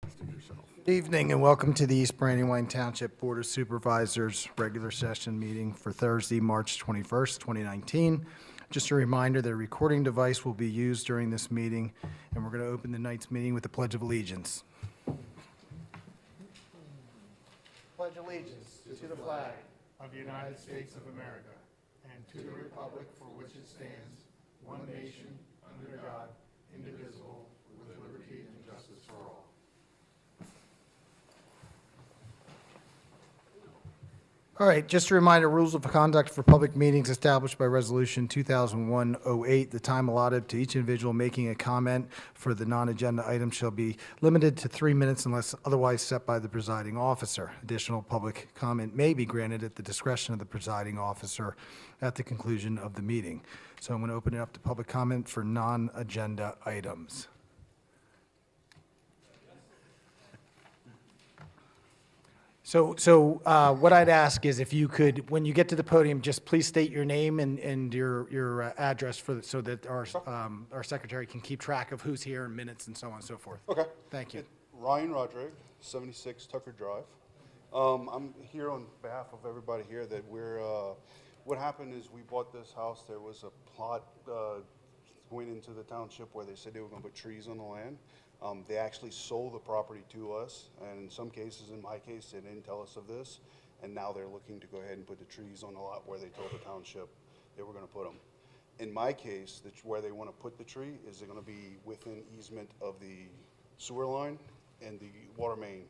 Good evening and welcome to the East Brandywine Township Board of Supervisors regular session meeting for Thursday, March 21st, 2019. Just a reminder that a recording device will be used during this meeting, and we're going to open the night's meeting with the Pledge of Allegiance. Pledge allegiance to the flag of the United States of America, and to the republic for which it stands, one nation, under God, indivisible, with liberty and justice for all. All right, just a reminder, rules of conduct for public meetings established by Resolution 2001-08. The time allotted to each individual making a comment for the non-agenda item shall be limited to 3 minutes unless otherwise set by the presiding officer. Additional public comment may be granted at the discretion of the presiding officer at the conclusion of the meeting. So I'm going to open it up to public comment for non-agenda items. So what I'd ask is if you could, when you get to the podium, just please state your name and your address so that our secretary can keep track of who's here in minutes and so on and so forth. Okay. Thank you. Ryan Rodrigue, 76 Tucker Drive. I'm here on behalf of everybody here that what happened is we bought this house. There was a plot going into the township where they said they were going to put trees on the land. They actually sold the property to us, and in some cases, in my case, they didn't tell us of this, and now they're looking to go ahead and put the trees on the lot where they told the township they were going to put them. In my case, where they want to put the tree is they're going to be within easement of the sewer line and the water main,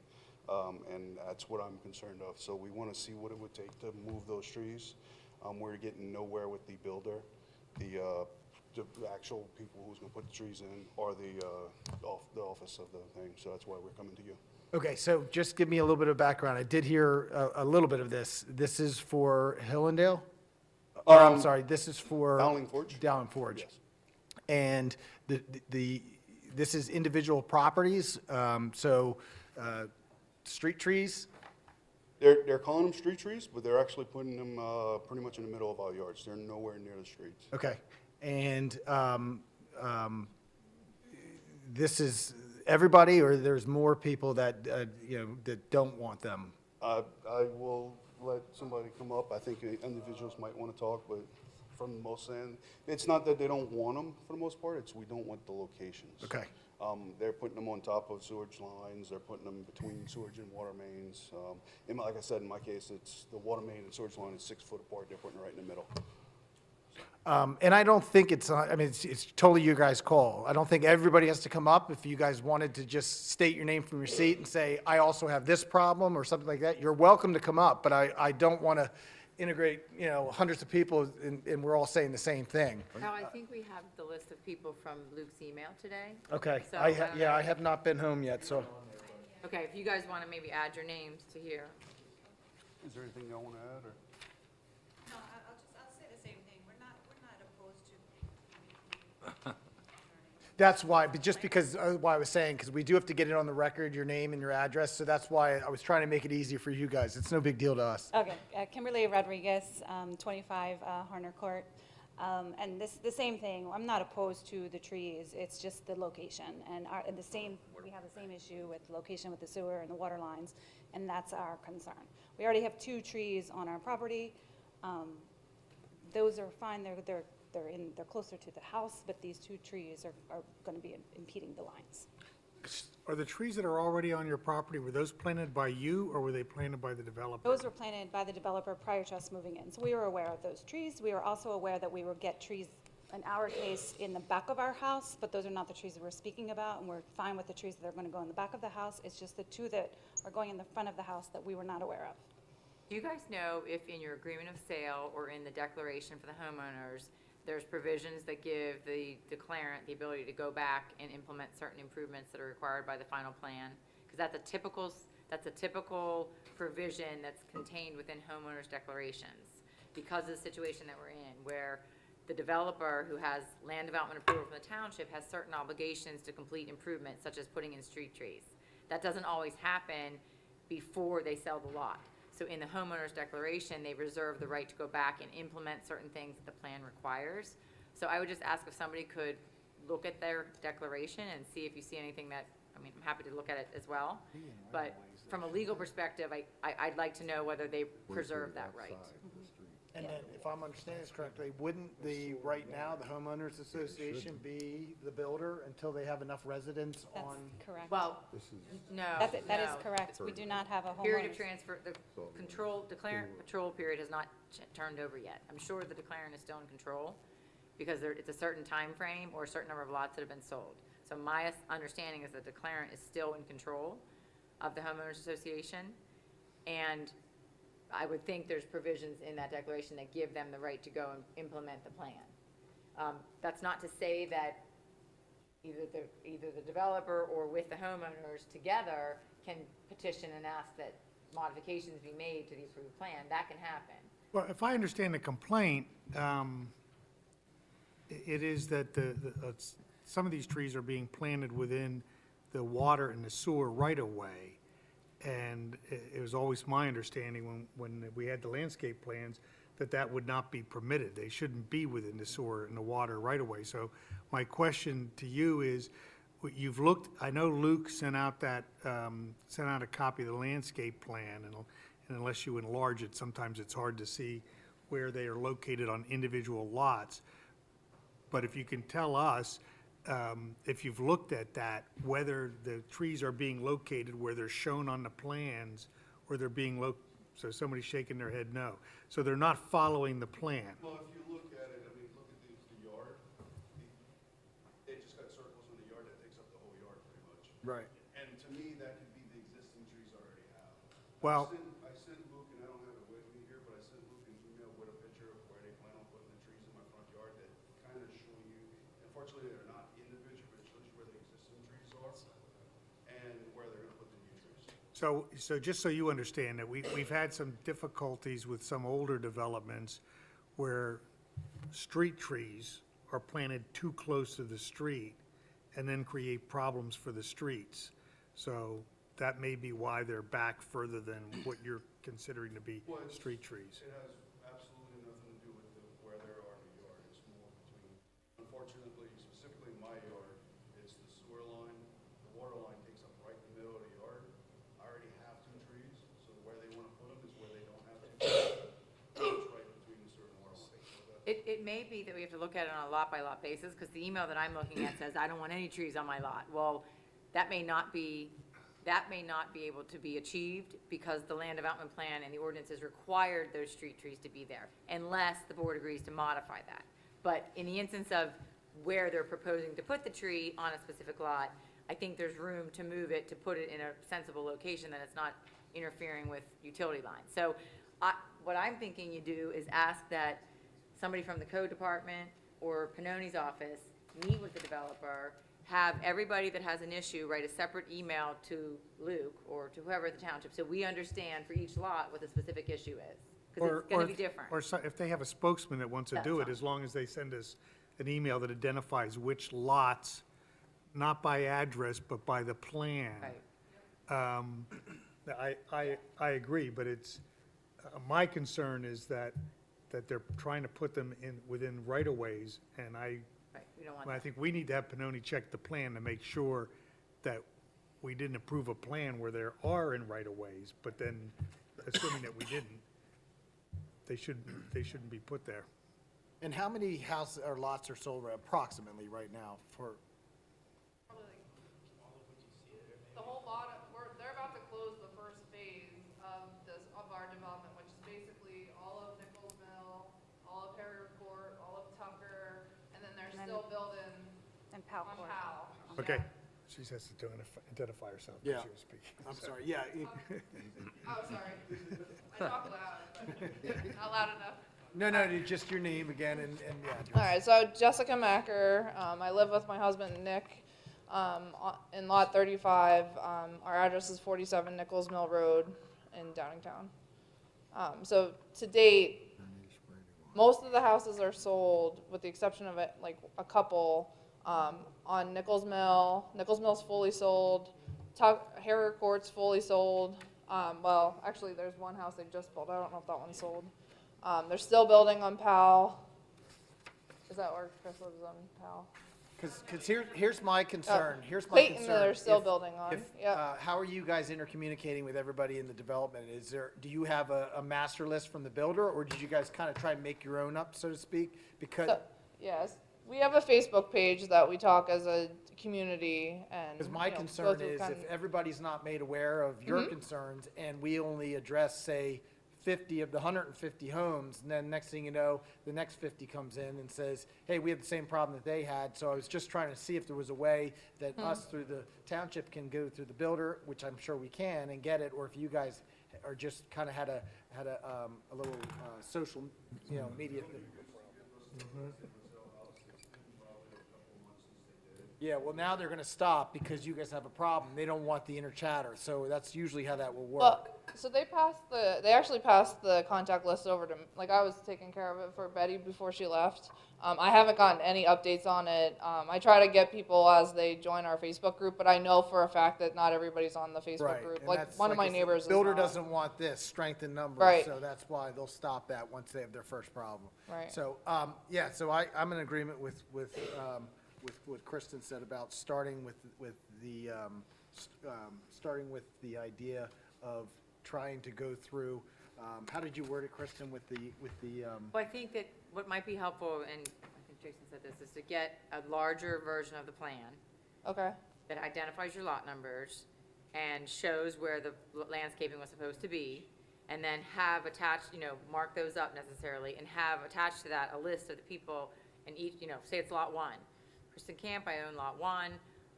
and that's what I'm concerned of. So we want to see what it would take to move those trees. We're getting nowhere with the builder. The actual people who's going to put the trees in are the office of the thing, so that's why we're coming to you. Okay, so just give me a little bit of background. I did hear a little bit of this. This is for Hillendale? Or I'm sorry, this is for Dowling Forge? Dowling Forge. Yes. And this is individual properties, street trees? They're calling them street trees, but they're actually putting them pretty much in the middle of our yards. They're nowhere near the streets. Okay, and this is everybody, or there's more people that, that don't want them? I will let somebody come up. I think individuals might want to talk, but from the most end, it's not that they don't want them for the most part, it's we don't want the locations. Okay. They're putting them on top of sewage lines, they're putting them between sewage and water mains. Like I said, in my case, it's the water main and sewage line is 6 foot apart, they're putting it right in the middle. And I don't think it's totally you guys' call. I don't think everybody has to come up. If you guys wanted to just state your name from your seat and say, I also have this problem or something like that, you're welcome to come up, but I don't want to integrate, hundreds of people and we're all saying the same thing. Now, I think we have the list of people from Luke's email today. Okay, So, I have not been home yet, so. Okay, if you guys want to maybe add your names to here. Is there anything y'all want to add, or? No, I'll say the same thing. We're not opposed to. That's why, but just because, why I was saying, because we do have to get it on the record, your name and your address, so that's why I was trying to make it easy for you guys. It's no big deal to us. Okay, Kimberly Rodriguez, 25 Harner Court. And the same thing, I'm not opposed to the trees, it's just the location. And we have the same issue with location with the sewer and the water lines, and that's our concern. We already have 2 trees on our property. Those are fine, they're closer to the house, but these 2 trees are going to be impeding the lines. Are the trees that are already on your property, were those planted by you or were they planted by the developer? Those were planted by the developer prior to us moving in. So we were aware of those trees. We were also aware that we would get trees, in our case, in the back of our house, but those are not the trees that we're speaking about, and we're fine with the trees that are going to go in the back of the house. It's just the 2 that are going in the front of the house that we were not aware of. Do you guys know if in your agreement of sale or in the declaration for the homeowners, there's provisions that give the declarant the ability to go back and implement certain improvements that are required by the final plan? Because that's a typical provision that's contained within homeowners declarations because of the situation that we're in, where the developer who has land development approval from the township has certain obligations to complete improvements, such as putting in street trees. That doesn't always happen before they sell the lot. So in the homeowner's declaration, they reserve the right to go back and implement certain things that the plan requires. So I would just ask if somebody could look at their declaration and see if you see anything that I mean, I'm happy to look at it as well. But from a legal perspective, I'd like to know whether they preserve that right. And then, if I'm understanding this correctly, wouldn't right now, the homeowners association be the builder until they have enough residents That's on? correct. Well, no, That is no. correct. We do not have a Period of homeowners. transfer, the declarant patrol period has not turned over yet. I'm sure the declarant is still in control because it's a certain time frame or a certain number of lots that have been sold. So my understanding is the declarant is still in control of the homeowners association. And I would think there's provisions in that declaration that give them the right to go and implement the plan. That's not to say that either the developer or with the homeowners together can petition and ask that modifications be made to the approved plan. That can happen. Well, if I understand the complaint, it is that some of these trees are being planted within the water and the sewer right-of-way. And it was always my understanding when we had the landscape plans, that would not be permitted. They shouldn't be within the sewer and the water right-of-way. So my question to you is, you've looked, I know Luke sent out a copy of the landscape plan, and unless you enlarge it, sometimes it's hard to see where they are located on individual lots. But if you can tell us, if you've looked at that, whether the trees are being located where they're shown on the plans, or they're being so somebody's shaking their head no. So they're not following the plan. Well, if you look at it, I mean, look at the yard. They just got circles in the yard that takes up the whole yard pretty much. Right. And to me, that could be the existing trees I already have. Well- I sent Luke, and I don't have it with me here, but I sent Luke an email with a picture of where they plan on putting the trees in my front yard that kind of show you, unfortunately, they're not in the picture, but it shows you where the existing trees are and where they're gonna put the new trees. So just so you understand that we've had some difficulties with some older developments where street trees are planted too close to the street and then create problems for the streets. So that may be why they're back further than what you're considering to be street trees. It has absolutely nothing to do with where they are in the yard. It's more between, unfortunately, specifically in my yard, it's the sewer line. The water line takes up right in the middle of the yard. I already have two trees, so where they want to put them is where they don't have two trees. It's right between the sewer and water line. So that- It may be that we have to look at it on a lot-by-lot basis, because the email that I'm looking at says, I don't want any trees on my lot. Well, that may not be able to be achieved, because the land development plan and the ordinances required those street trees to be there, unless the board agrees to modify that. But in the instance of where they're proposing to put the tree on a specific lot, I think there's room to move it, to put it in a sensible location that it's not interfering with utility lines. So what I'm thinking you do is ask that somebody from the code department or Pannoni's office meet with the developer, have everybody that has an issue write a separate email to Luke or to whoever at the township, so we understand for each lot what the specific issue is, because it's gonna be different. Or if they have a spokesman that wants to do it, That's as long as they send us an email that identifies which lots, not by address, but by the plan. Right. I agree, but it's, my concern is that they're trying to put them within right-of-ways, and Right, we don't want I that. think we need to have Pannoni check the plan to make sure that we didn't approve a plan where there are in right-of-ways, but then, assuming that we didn't, they shouldn't be put there. And how many houses or lots are sold approximately right now for? Probably the whole lot, they're about to close the first phase of our development, which is basically all of Nichols Mill, all of Harrier Court, all of Tucker, and then they're still building And Powell on Court. Powell. Okay, Yeah. she has to identify herself Yeah. as she was speaking. I'm sorry, yeah. Oh, sorry. I talk loud, but not loud enough. No, just your name again and the address. All right, so Jessica Macker, I live with my husband Nick, in lot 35. Our address is 47 Nichols Mill Road in Downingtown. So to date, most of the houses are sold, with the exception of like a couple, on Nichols Mill. Nichols Mill's fully sold. Harrier Court's fully sold. Well, actually, there's one house they just built. I don't know if that one's sold. They're still building on Powell. Is that where Chris lives, on Powell? Because here's my concern, here's my Clayton, concern. they're still If- building on, if, yep. How are you guys intercommunicating with everybody in the development? Do you have a master list from the builder, or did you guys kind of try and make your own up, so to speak? Because, So, yes, we have a Facebook page that we talk as a community and, because my you know, go concern through is kind if of- everybody's not made aware of your Mm-hmm. concerns, and we only address, say, 50 of the 150 homes, and then next thing you know, the next 50 comes in and says, hey, we have the same problem that they had. So I was just trying to see if there was a way that Hmm. us through the township can go through the builder, which I'm sure we can, and get it, or if you guys are just kind of had a little social, media thing. Yeah, well, now they're gonna stop because you guys have a problem. They don't want the inner chatter, so that's usually how that will work. Well, so they actually passed the contact list over to, like, I was taking care of it for Betty before she left. I haven't gotten any updates on it. I try to get people as they join our Facebook group, but I know for a fact that not everybody's on the Facebook Right, group. and Like, that's one of like my I said, neighbors is Builder not. doesn't want this, strength in numbers. Right. So that's why they'll stop that once they have their first problem. Right. So, yeah, so I'm in agreement with what Kristen said about starting with the idea of trying to go through, how did you word it, Kristen, with the, Well, I think that what might be helpful, and I think Jason said this, is to get a larger version of the plan Okay, that identifies your lot numbers and shows where the landscaping was supposed to be, and then have attached, mark those up necessarily, and have attached to that a list of the people in each, say it's lot 1. Kristen Camp, I own lot 1.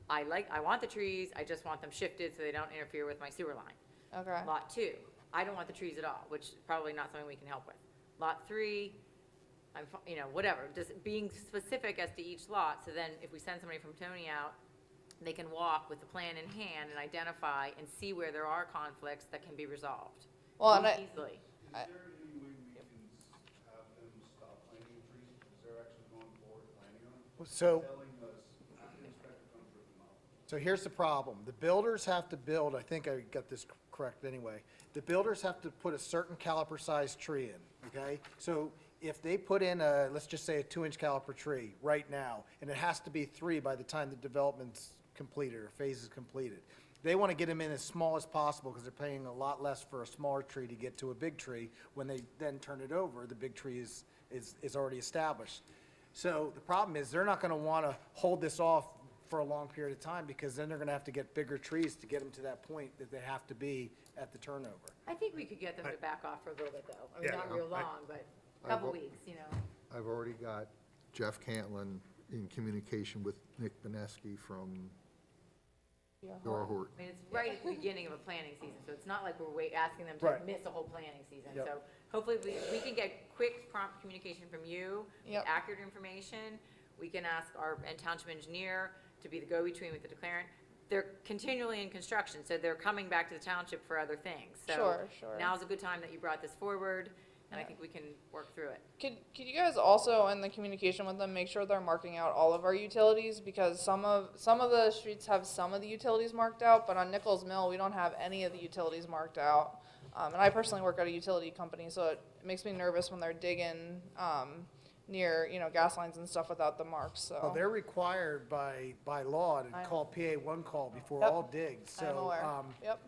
I want the trees, I just want them shifted so they don't interfere with my sewer line. okay. Lot 2, I don't want the trees at all, which is probably not something we can help with. Lot 3, whatever, just being specific as to each lot, so then if we send somebody from Tony out, they can walk with the plan in hand and identify and see where there are conflicts that can be resolved. Well, and I, Easily. Is there any way we can have them stop planting trees because they're actually going forward planting on them? so. Telling us, the inspector comes rip them out. So here's the problem. The builders have to build, I think I got this correct anyway. The builders have to put a certain caliper size tree in, okay? So if they put in let's just say a 2-inch caliper tree right now, and it has to be 3 by the time the development's completed or phase is completed. They want to get them in as small as possible because they're paying a lot less for a smaller tree to get to a big tree. When they then turn it over, the big tree is already established. So the problem is they're not going to want to hold this off for a long period of time because then they're going to have to get bigger trees to get them to that point that they have to be at the turnover. I think we could get them to back off for a little bit, though. I mean, Yeah, not real I- long, but a I couple will- weeks, I've already got Jeff Cantlin in communication with Nick Beneski from Dorhort. I mean, it's right at the beginning of a planning season, so it's not like we're asking them to Right. miss a whole planning season. Yep. So hopefully we can get quick, prompt communication from you, Yep. accurate information. We can ask our township engineer to be the go-between with the declarant. They're continually in construction, so they're coming back to the township for other things. So Sure. now's a good time that you brought this forward, and I think we can work through it. Could you guys also, in the communication with them, make sure they're marking out all of our utilities? Because some of the streets have some of the utilities marked out, but on Nichols Mill, we don't have any of the utilities marked out. And I personally work at a utility company, so it makes me nervous when they're digging, near, gas lines and stuff without the marks, so. Well, they're required by law to I know. call PA one call before Yep. all digs, so. I'm aware, yep.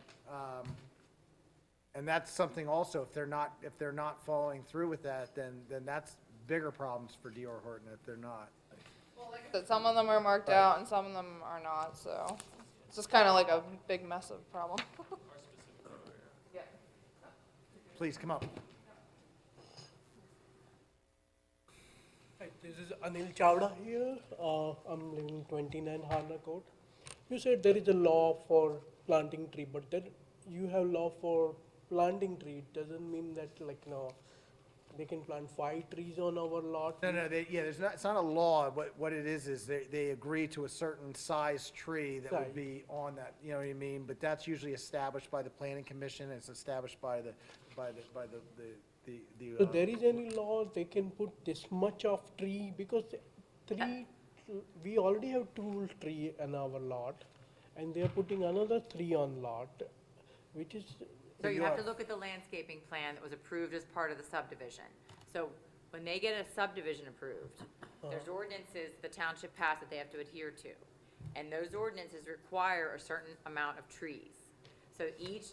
And that's something also, if they're not following through with that, then that's bigger problems for D.R. Horton if they're not. That some of them are marked out and some of them are not, so it's just kind of like a big mess of problem. Yeah. Please, come up. Hi, this is Anil Chawda here. I'm living 29 Harner Court. You said there is a law for planting tree, but then you have law for planting tree. It doesn't mean that they can plant 5 trees on our lot. No, it's not a law. What it is they agree to a certain size tree that would Right. be on that, you know what I mean? But that's usually established by the planning commission, it's established by the. So there is any law they can put this much of tree because we already have 2 tree in our lot, and they are putting another 3 on lot, which is. So you have to look at the landscaping plan that was approved as part of the subdivision. So when they get a subdivision approved, There's ordinances the township passed that they have to adhere to. And those ordinances require a certain amount of trees. So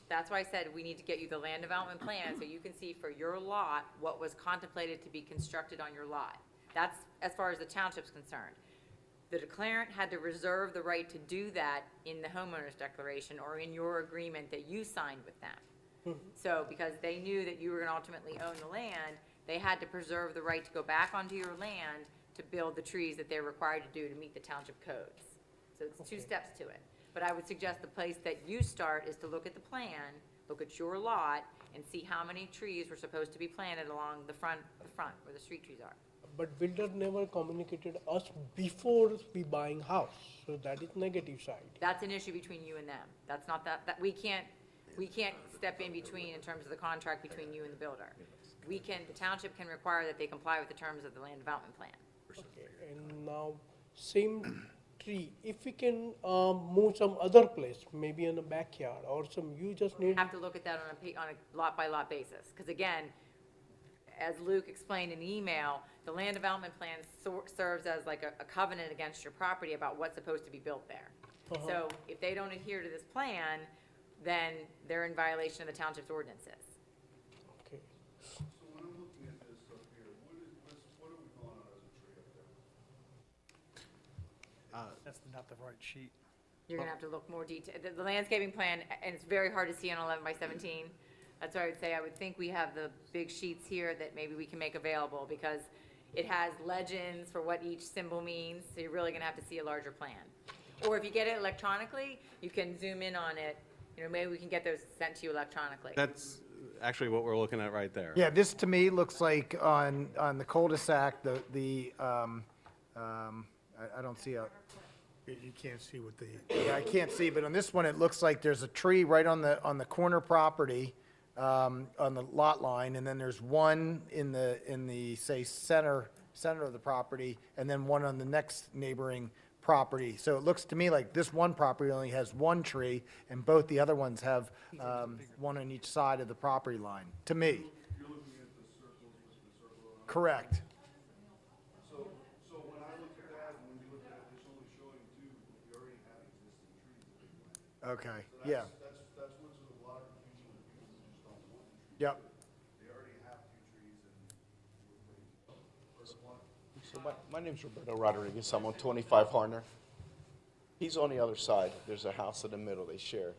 that's why I said we need to get you the land development plan so you can see for your lot what was contemplated to be constructed on your lot. That's as far as the township's concerned. The declarant had to reserve the right to do that in the homeowner's declaration or in your agreement that you signed with them. So because they knew that you were gonna ultimately own the land, they had to preserve the right to go back onto your land to build the trees that they're required to do to meet the township codes. So it's two steps to it. But I would suggest the place that you start is to look at the plan, look at your lot, and see how many trees were supposed to be planted along the front where the street trees are. But builder never communicated us before we buying house, so that is negative side. That's an issue between you and them. That's not that we can't step in between in terms of the contract between you and the builder. The township can require that they comply with the terms of the land development plan. Okay, and now, same tree, if we can move some other place, maybe in a backyard or some, you just need, Have to look at that on a lot-by-lot basis, because again, as Luke explained in the email, the land development plan serves as like a covenant against your property about what's supposed to be built there. So if they don't adhere to this plan, then they're in violation of the township's ordinances. okay. So when I'm looking at this up here, what are we calling out as a tree up there? That's not the right sheet. You're gonna have to look more detail, the landscaping plan, and it's very hard to see on 11 by 17. That's why I would say, I would think we have the big sheets here that maybe we can make available, because it has legends for what each symbol means, so you're really gonna have to see a larger plan. Or if you get it electronically, you can zoom in on it, maybe we can get those sent to you electronically. That's actually what we're looking at right there. Yeah, this to me looks like on the cul-de-sac, I don't see a, You can't see what the, yeah, I can't see, but on this one, it looks like there's a tree right on the corner property, on the lot line, and then there's one in the, say, center of the property, and then one on the next neighboring property. So it looks to me like this one property only has one tree, and both the other ones have, one on each side of the property line, to me. You're looking at the circles with the circle around. Correct. So when I look at that, and when you look at it, it's only showing two, we already have existing trees that they planted. Okay, So yeah, that's what's a lot of confusion with people who just don't want the trees. yep. They already have two trees and we're putting, or one. So my name's Roberto Rodriguez. I'm on 25 Harner. He's on the other side. There's a house in the middle they share.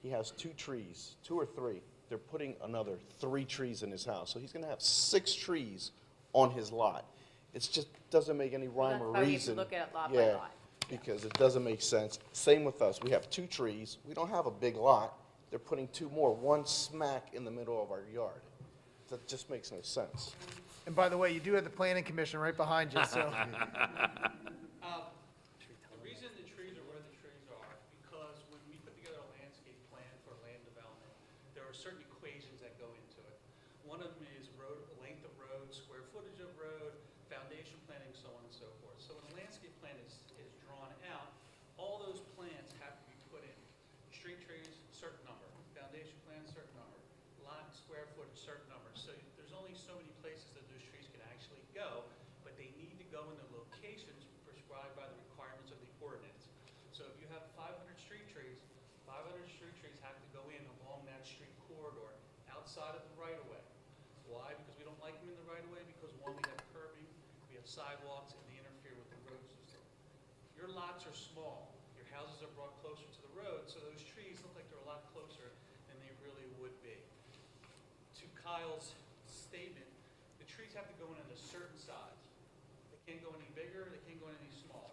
He has two trees, two or three. They're putting another 3 trees in his house. So he's going to have 6 trees on his lot. It just doesn't make any rhyme That's or why we have to reason. look at it lot by lot. Because it doesn't make sense. Same with us. We have 2 trees. We don't have a big lot. They're putting 2 more, one smack in the middle of our yard. That just makes no sense. And by the way, you do have the planning commission right behind you, so. The reason the trees are where the trees are, because when we put together a landscape plan for land development, there are certain equations that go into it. One of them is length of road, square footage of road, foundation planning, so on and so forth. So when a landscape plan is drawn out, all those plans have to be put in. Street trees, certain number, foundation plan, certain number, lot, square footage, certain number. So there's only so many places that those trees can actually go, but they need to go in the locations prescribed by the requirements of the ordinance. So if you have 500 street trees, 500 street trees have to go in along that street corridor, outside of the right-of-way. Why? Because we don't like them in the right-of-way, because one, we have curbing, we have sidewalks, and they interfere with the road system. Your lots are small, your houses are brought closer to the road, so those trees look like they're a lot closer than they really would be. To Kyle's statement, the trees have to go in at a certain size. They can't go any bigger, they can't go any smaller.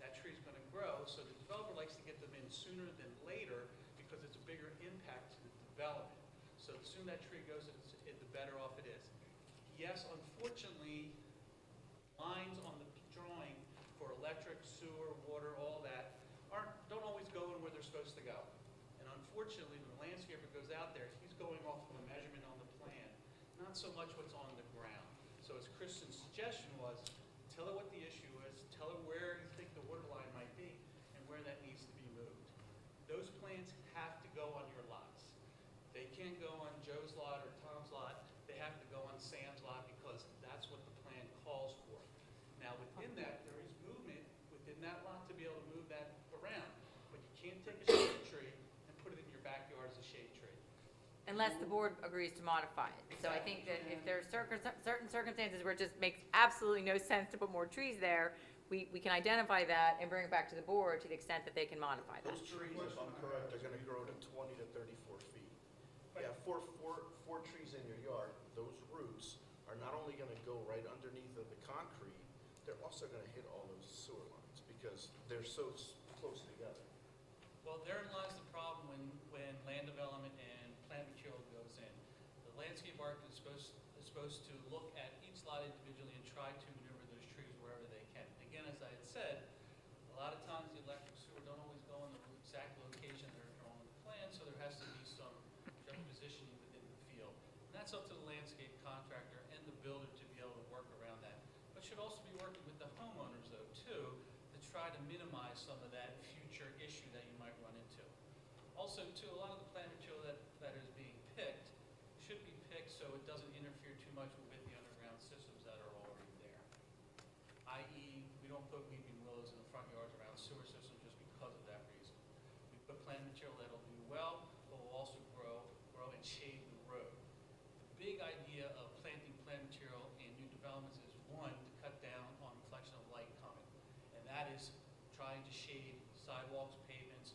That tree's gonna grow, so the developer likes to get them in sooner than later because it's a bigger impact to the development. So the sooner that tree goes, the better off it is. Yes, unfortunately, lines on the drawing for electric, sewer, water, all that, don't always go in where they're supposed to go. And unfortunately, when the landscaper goes out there, he's going off of a measurement on the plan, not so much what's on the ground. So as Kristen's suggestion was, tell her what the issue is, tell her where you think the water line might be, and where that needs to be moved. Those plans have to go on your lots. They can't go on Joe's lot or Tom's lot, they have to go on Sam's lot because that's what the plan calls for. Now, within unless the board agrees to modify it. So I think that if there's certain circumstances where it just makes absolutely no sense to put more trees there, we can identify that and bring it back to the board to the extent that they can modify that. Those trees, if I'm correct, are gonna grow to 20 to 34 feet. You have four trees in your yard, those roots are not only gonna go right underneath of the concrete, they're also gonna hit all those sewer lines, because they're so close together. Well, therein lies the problem when land development and plant material goes in. The landscape architect is supposed to look at each lot individually and try to maneuver those trees wherever they can. Again, as I had said, a lot of times the electric sewer don't always go in the exact location they're on the plan, so there has to be some juxtapositioning within the field. And that's up to the landscape contractor and the builder to be able to work around that. But should also be working with the homeowners though, too, to try to minimize some of that future issue that you might run into. Also, too, a lot of the plant material that is being picked should be picked so it doesn't interfere too much with the underground systems that are already there. I.e., we don't put weeping willows in the front yards around sewer systems just because of that reason. We put plant material that'll do well, but will also grow and shade the road. The big idea of planting plant material in new developments is, one, to cut down on reflection of light coming. And that is trying to shade sidewalks, pavements,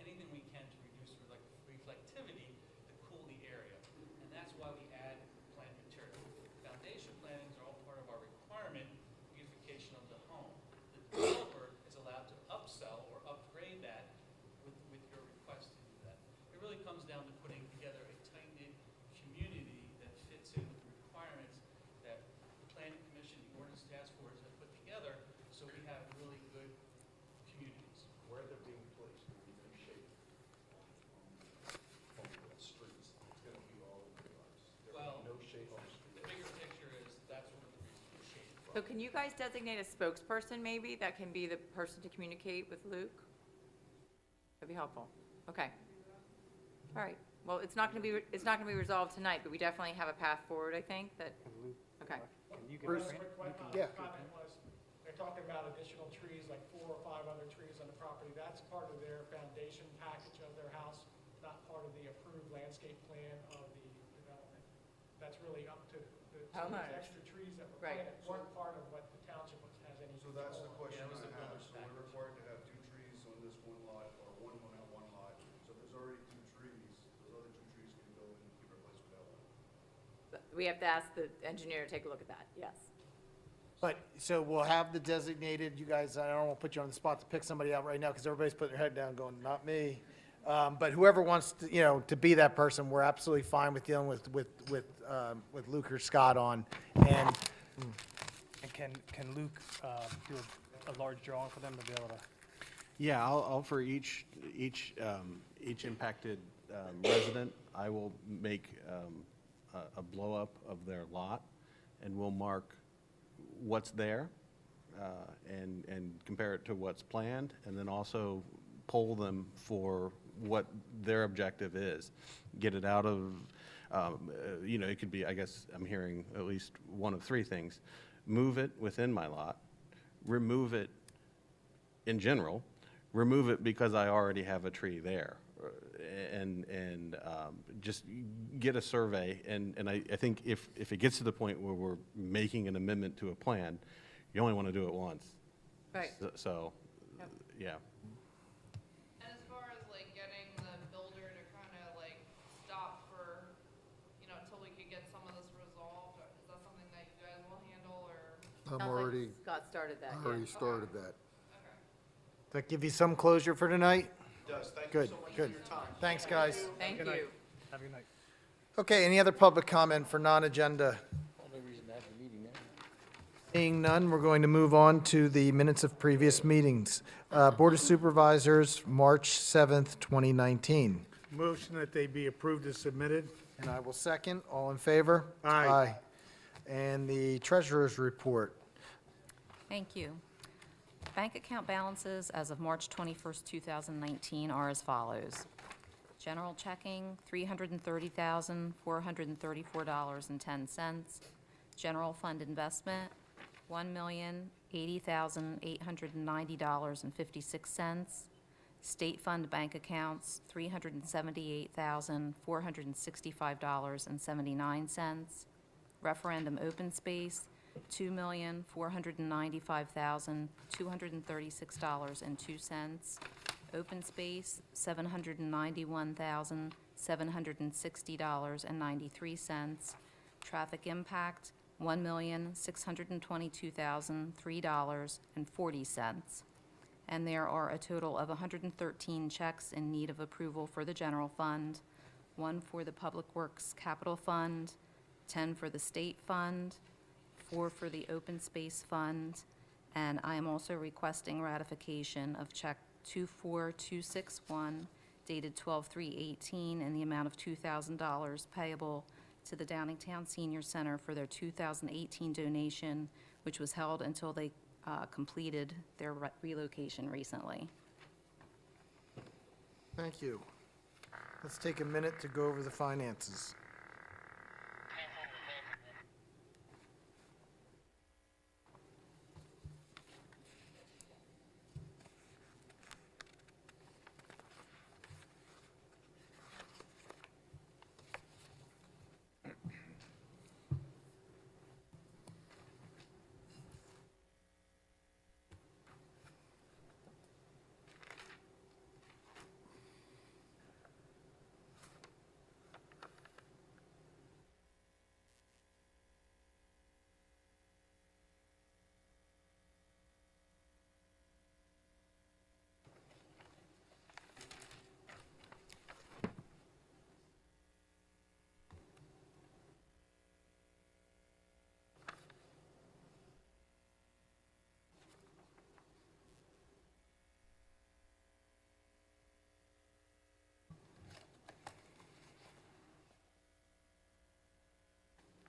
anything we can to reduce reflectivity to cool the area. And that's why we add plant material. Foundation plantings are all part of our requirement, beautification of the home. The developer is allowed to upsell or upgrade that with your request to do that. It really comes down to putting together a tight-knit community that fits in with the requirements that the planning commission, the ordinance task force have put together, so we have really good communities. Where they're being placed, will be no shade on the streets. It's gonna be all over the yards. There Well, will be no shade on the The streets. bigger picture is that's one of the reasons for shade. So can you guys designate a spokesperson maybe that can be the person to communicate with Luke? That'd be helpful. Okay. All right. Well, it's not going to be resolved tonight, but we definitely have a path forward, I think, that, okay. Bruce? Yeah. Comment was, they're talking about additional trees, like 4 or 5 other trees on the property. That's part of their foundation package of their house, not part of the approved landscape plan of the development. That's really up to the so these Homeowners. extra trees that were Right. planted weren't part of what the township has any. So that's the question Yeah, it was I the have. builder's So we're required to have 2 trees on this one lot, or one on that one lot. So if there's already 2 trees, those other 2 trees can go and be replaced with that one. We have to ask the engineer to take a look at that, yes. But, so we'll have the designated, you guys, I don't want to put you on the spot to pick somebody out right now, because everybody's putting their head down going, not me. But whoever wants to, to be that person, we're absolutely fine with dealing with Luke or Scott on. And And can Luke do a large drawing for them to be able to? Yeah, I'll for each impacted resident, I will make a blow-up of their lot, and we'll mark what's there, and compare it to what's planned, and then also poll them for what their objective is. Get it out of, it could be, I guess, I'm hearing at least one of 3 things. Move it within my lot, remove it in general, remove it because I already have a tree there, and just get a survey. And I think if it gets to the point where we're making an amendment to a plan, you only want to do it once. Right. So, Yep. yeah. And as far as like getting the builder to kind of like stop for, until we could get some of this resolved, is that something that you guys will handle or? I'm Sounds like already, Scott started that, yeah. already started that. Okay. does that give you some closure for tonight? It does. Thank you Good, so much for good. your time. Thanks, guys. Thank you. Have a good night. Okay, any other public comment for non-agenda? Seeing none, we're going to move on to the minutes of previous meetings. Board of Supervisors, March 7th, 2019. Motion that they be approved as submitted. And I will second. All in favor? Aye. And the treasurer's report. Thank you. Bank account balances as of March 21st, 2019 are as follows. General checking, $330,434.10. General fund investment, $1,080,890.56. State fund bank accounts, $378,465.79. Referendum open space, $2,495,236.02. Open space, $791,760.93. Traffic impact, $1,622,003.40. And there are a total of 113 checks in need of approval for the general fund, 1 for the Public Works Capital Fund, 10 for the state fund, 4 for the open space fund, and I am also requesting ratification of check 24261 dated 12/3/18 in the amount of $2,000 payable to the Downingtown Senior Center for their 2018 donation, which was held until they completed their relocation recently. Thank you. Let's take a minute to go over the finances.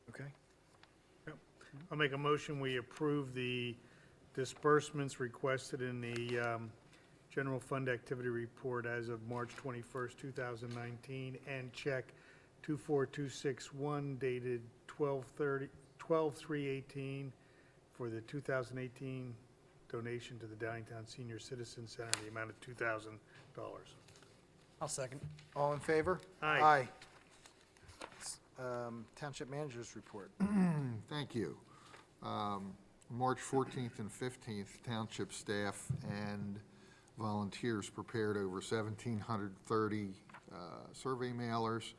Okay. I'll make a motion, we approve the disbursements requested in the general fund activity report as of March 21st, 2019, and check 24261 dated 12/3/18 for the 2018 donation to the Downingtown Senior Citizen Center in the amount of $2,000. I'll second. All in favor? Aye. Township Managers Report. Thank you. March 14th and 15th, township staff and volunteers prepared over 1,730 survey mailers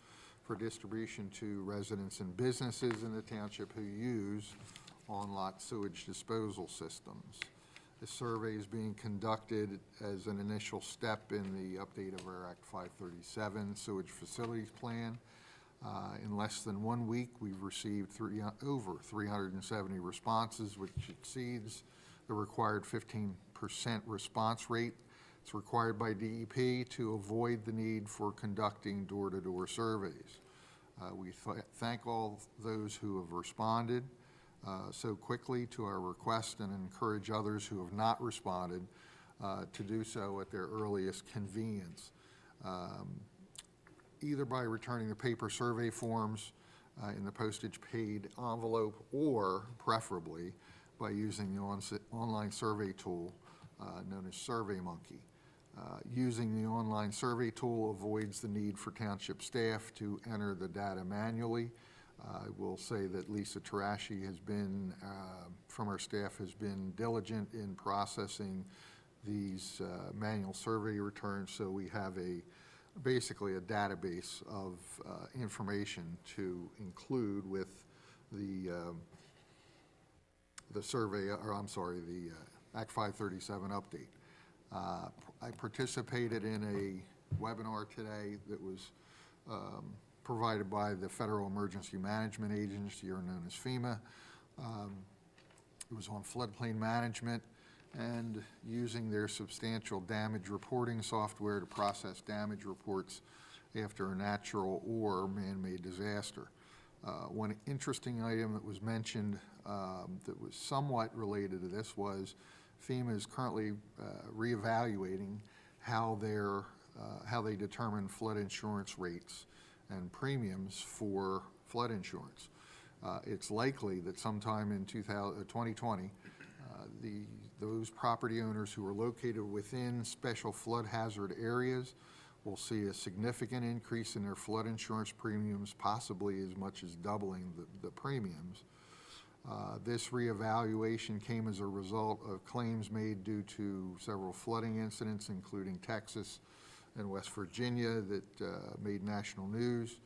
for distribution to residents and businesses in the township who use on-lot sewage disposal systems. The survey is being conducted as an initial step in the update of our Act 537 Sewage Facilities Plan. In less than 1 week, we've received over 370 responses, which exceeds the required 15% response rate. It's required by DEP to avoid the need for conducting door-to-door surveys. We thank all those who have responded so quickly to our request and encourage others who have not responded to do so at their earliest convenience. Either by returning the paper survey forms in the postage-paid envelope, or preferably by using the online survey tool known as SurveyMonkey. Using the online survey tool avoids the need for township staff to enter the data manually. I will say that Lisa Tarashi has been, from our staff, has been diligent in processing these manual survey returns, so we have basically a database of information to include with the survey, or I'm sorry, the Act 537 update. I participated in a webinar today that was provided by the Federal Emergency Management Agency, or known as FEMA. It was on floodplain management and using their substantial damage reporting software to process damage reports after a natural or man-made disaster. One interesting item that was mentioned that was somewhat related to this was FEMA is currently reevaluating how they determine flood insurance rates and premiums for flood insurance. It's likely that sometime in 2020, Those property owners who are located within special flood hazard areas will see a significant increase in their flood insurance premiums, possibly as much as doubling the premiums. This reevaluation came as a result of claims made due to several flooding incidents, including Texas and West Virginia, that made national news.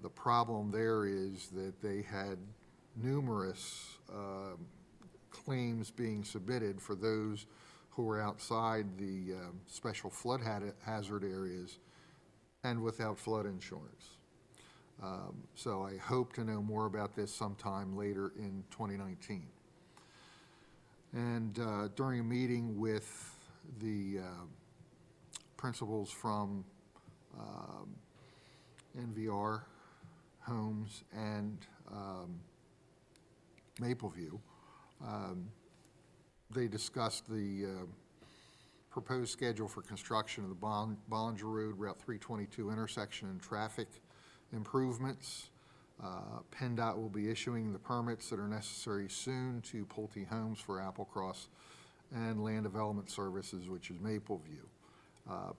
The problem there is that they had numerous claims being submitted for those who were outside the special flood hazard areas and without flood insurance. So I hope to know more about this sometime later in 2019. And during a meeting with the principals from NVR Homes and Mapleview, they discussed the proposed schedule for construction of the Bollinger Road Route 322 intersection and traffic improvements. PennDOT will be issuing the permits that are necessary soon to Pulte Homes for Applecross and Land Development Services, which is Mapleview.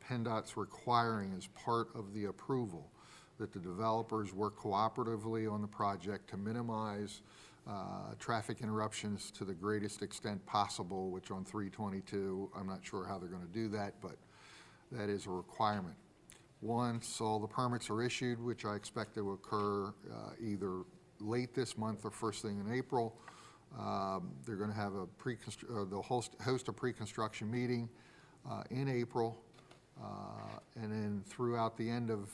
PennDOT's requiring as part of the approval that the developers work cooperatively on the project to minimize traffic interruptions to the greatest extent possible, which on 322, I'm not sure how they're going to do that, but that is a requirement. Once all the permits are issued, which I expect to occur either late this month or first thing in April, they're going to have they'll host a pre-construction meeting in April, and then throughout the end of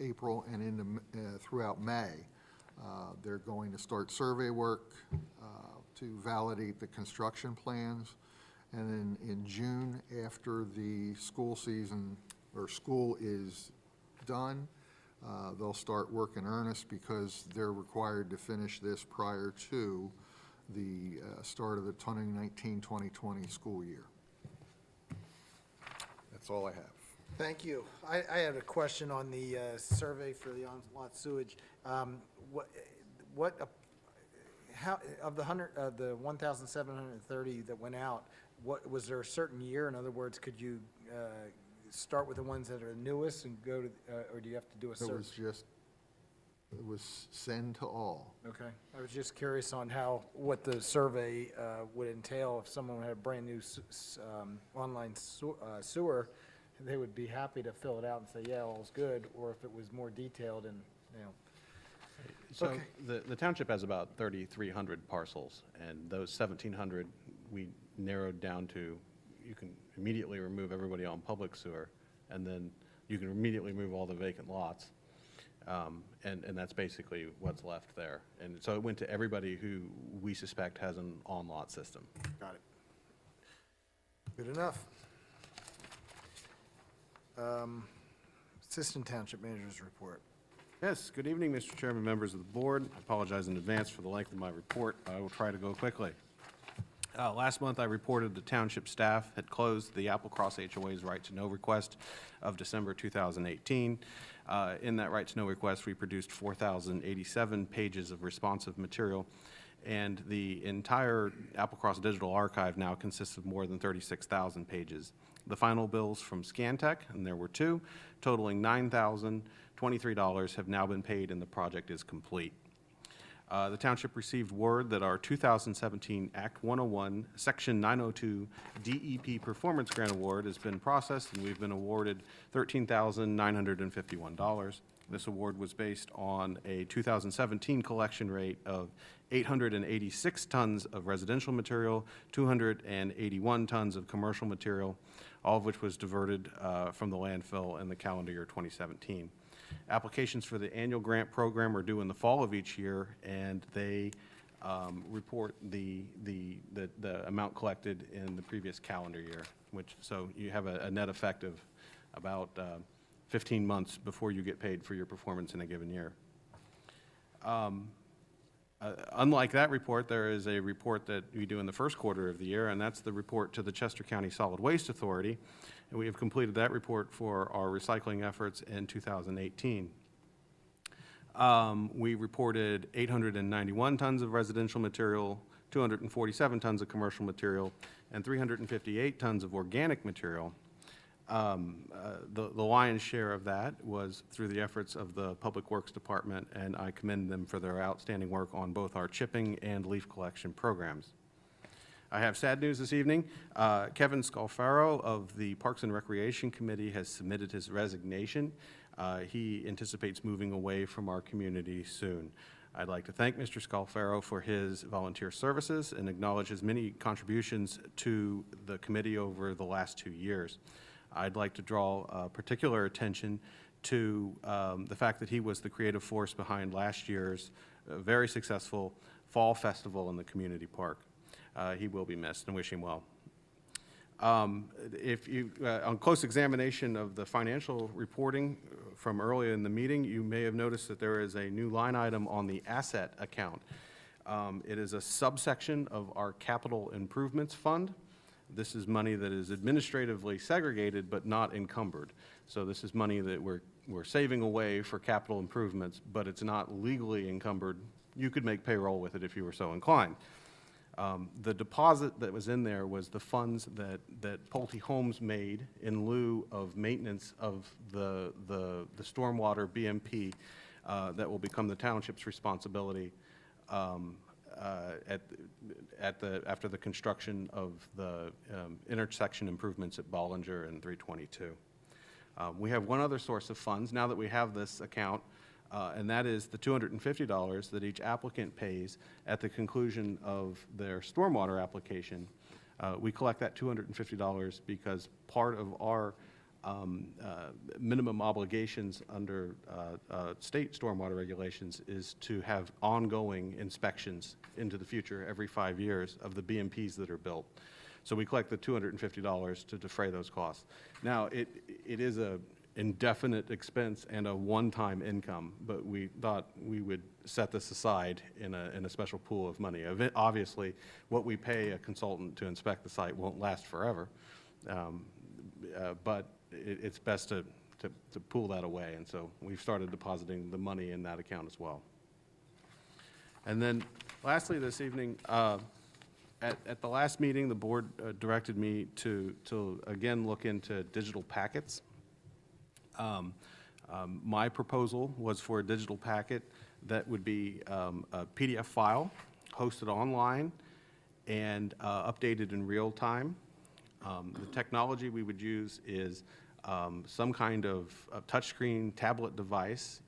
April and into throughout May, they're going to start survey work to validate the construction plans. And then in June, after the school season or school is done, they'll start work in earnest because they're required to finish this prior to the start of the 2019-2020 school year. That's all I have. Thank you. I had a question on the survey for the on-lot sewage. How, of the 1,730 that went out, was there a certain year? In other words, could you start with the ones that are newest and go to, or do you have to do a search? It was send to all. Okay. I was just curious on what the survey would entail if someone had a brand-new online sewer. They would be happy to fill it out and say, yeah, all's good, or if it was more detailed and, you know. So Okay. the township has about 3,300 parcels, and those 1,700 we narrowed down to, you can immediately remove everybody on public sewer, and then you can immediately remove all the vacant lots. And that's basically what's left there. And so it went to everybody who we suspect has an on-lot system. Got it. Good enough. Assistant Township Manager's report. Yes, good evening, Mr. Chairman, members of the board. I apologize in advance for the length of my report. I will try to go quickly. Last month, I reported the township staff had closed the Applecross HOA's right-to-know request of December 2018. In that right-to-know request, we produced 4,087 pages of responsive material, and the entire Applecross digital archive now consists of more than 36,000 pages. The final bills from Scantech, and there were two, totaling $9,023, have now been paid and the project is complete. The township received word that our 2017 Act 101, Section 902 DEP Performance Grant Award has been processed, and we've been awarded $13,951. This award was based on a 2017 collection rate of 886 tons of residential material, 281 tons of commercial material, all of which was diverted from the landfill in the calendar year 2017. Applications for the annual grant program are due in the fall of each year, and they report the amount collected in the previous calendar year, so you have a net effect of about 15 months before you get paid for your performance in a given year. Unlike that report, there is a report that we do in the first quarter of the year, and that's the report to the Chester County Solid Waste Authority. And we have completed that report for our recycling efforts in 2018. We reported 891 tons of residential material, 247 tons of commercial material, and 358 tons of organic material. The lion's share of that was through the efforts of the Public Works Department, and I commend them for their outstanding work on both our chipping and leaf collection programs. I have sad news this evening. Kevin Scalfaro of the Parks and Recreation Committee has submitted his resignation. He anticipates moving away from our community soon. I'd like to thank Mr. Scalfaro for his volunteer services and acknowledge his many contributions to the committee over the last 2 years. I'd like to draw particular attention to the fact that he was the creative force behind last year's very successful Fall Festival in the community park. He will be missed, and wish him well. If you, on close examination of the financial reporting from earlier in the meeting, you may have noticed that there is a new line item on the asset account. It is a subsection of our capital improvements fund. This is money that is administratively segregated but not encumbered. So this is money that we're saving away for capital improvements, but it's not legally encumbered. You could make payroll with it if you were so inclined. The deposit that was in there was the funds that Pulte Homes made in lieu of maintenance of the stormwater BMP that will become the township's responsibility after the construction of the intersection improvements at Bollinger and 322. We have one other source of funds now that we have this account, and that is the $250 that each applicant pays at the conclusion of their stormwater application. We collect that $250 because part of our minimum obligations under state stormwater regulations is to have ongoing inspections into the future every 5 years of the BMPs that are built. So we collect the $250 to defray those costs. Now, it is a indefinite expense and a one-time income, but we thought we would set this aside in a special pool of money. Obviously, what we pay a consultant to inspect the site won't last forever, but it's best to pool that away, and so we've started depositing the money in that account as well. And then lastly this evening, at the last meeting, the board directed me to again look into digital packets. My proposal was for a digital packet that would be a PDF file hosted online and updated in real time. The technology we would use is some kind of touchscreen tablet device,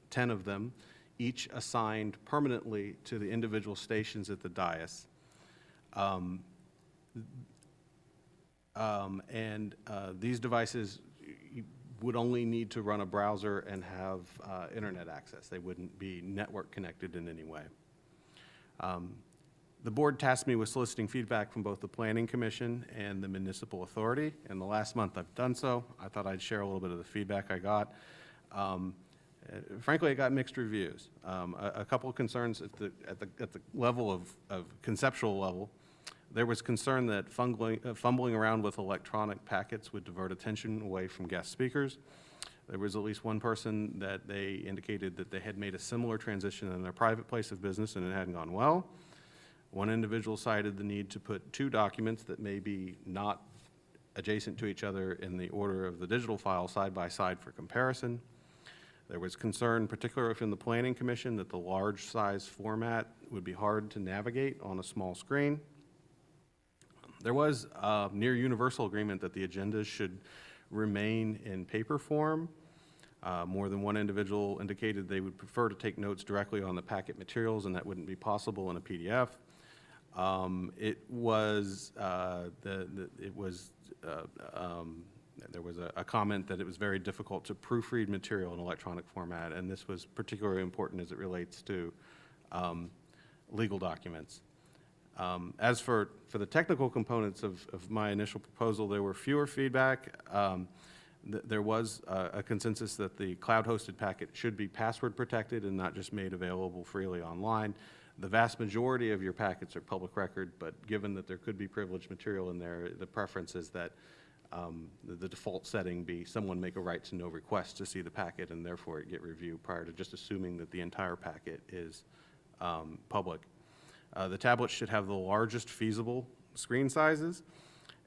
10 of them, each assigned permanently to the individual stations at the dais. These devices would only need to run a browser and have internet access. They wouldn't be network connected in any way. The board tasked me with soliciting feedback from both the Planning Commission and the Municipal Authority. In the last month I've done so. I thought I'd share a little bit of the feedback I got. Frankly, I got mixed reviews. A couple of concerns at the level of conceptual level. There was concern that fumbling around with electronic packets would divert attention away from guest speakers. There was at least one person that they indicated that they had made a similar transition in their private place of business and it hadn't gone well. One individual cited the need to put two documents that may be not adjacent to each other in the order of the digital file side by side for comparison. There was concern, particularly within the Planning Commission, that the large size format would be hard to navigate on a small screen. There was a near universal agreement that the agendas should remain in paper form. More than one individual indicated they would prefer to take notes directly on the packet materials, and that wouldn't be possible in a PDF. There was a comment that it was very difficult to proofread material in electronic format, and this was particularly important as it relates to legal documents. As for the technical components of my initial proposal, there were fewer feedback. There was a consensus that the cloud-hosted packet should be password protected and not just made available freely online. The vast majority of your packets are public record, but given that there could be privileged material in there, the preference is that the default setting be someone make a right-to-know request to see the packet and therefore it get reviewed prior to just assuming that the entire packet is public. The tablets should have the largest feasible screen sizes.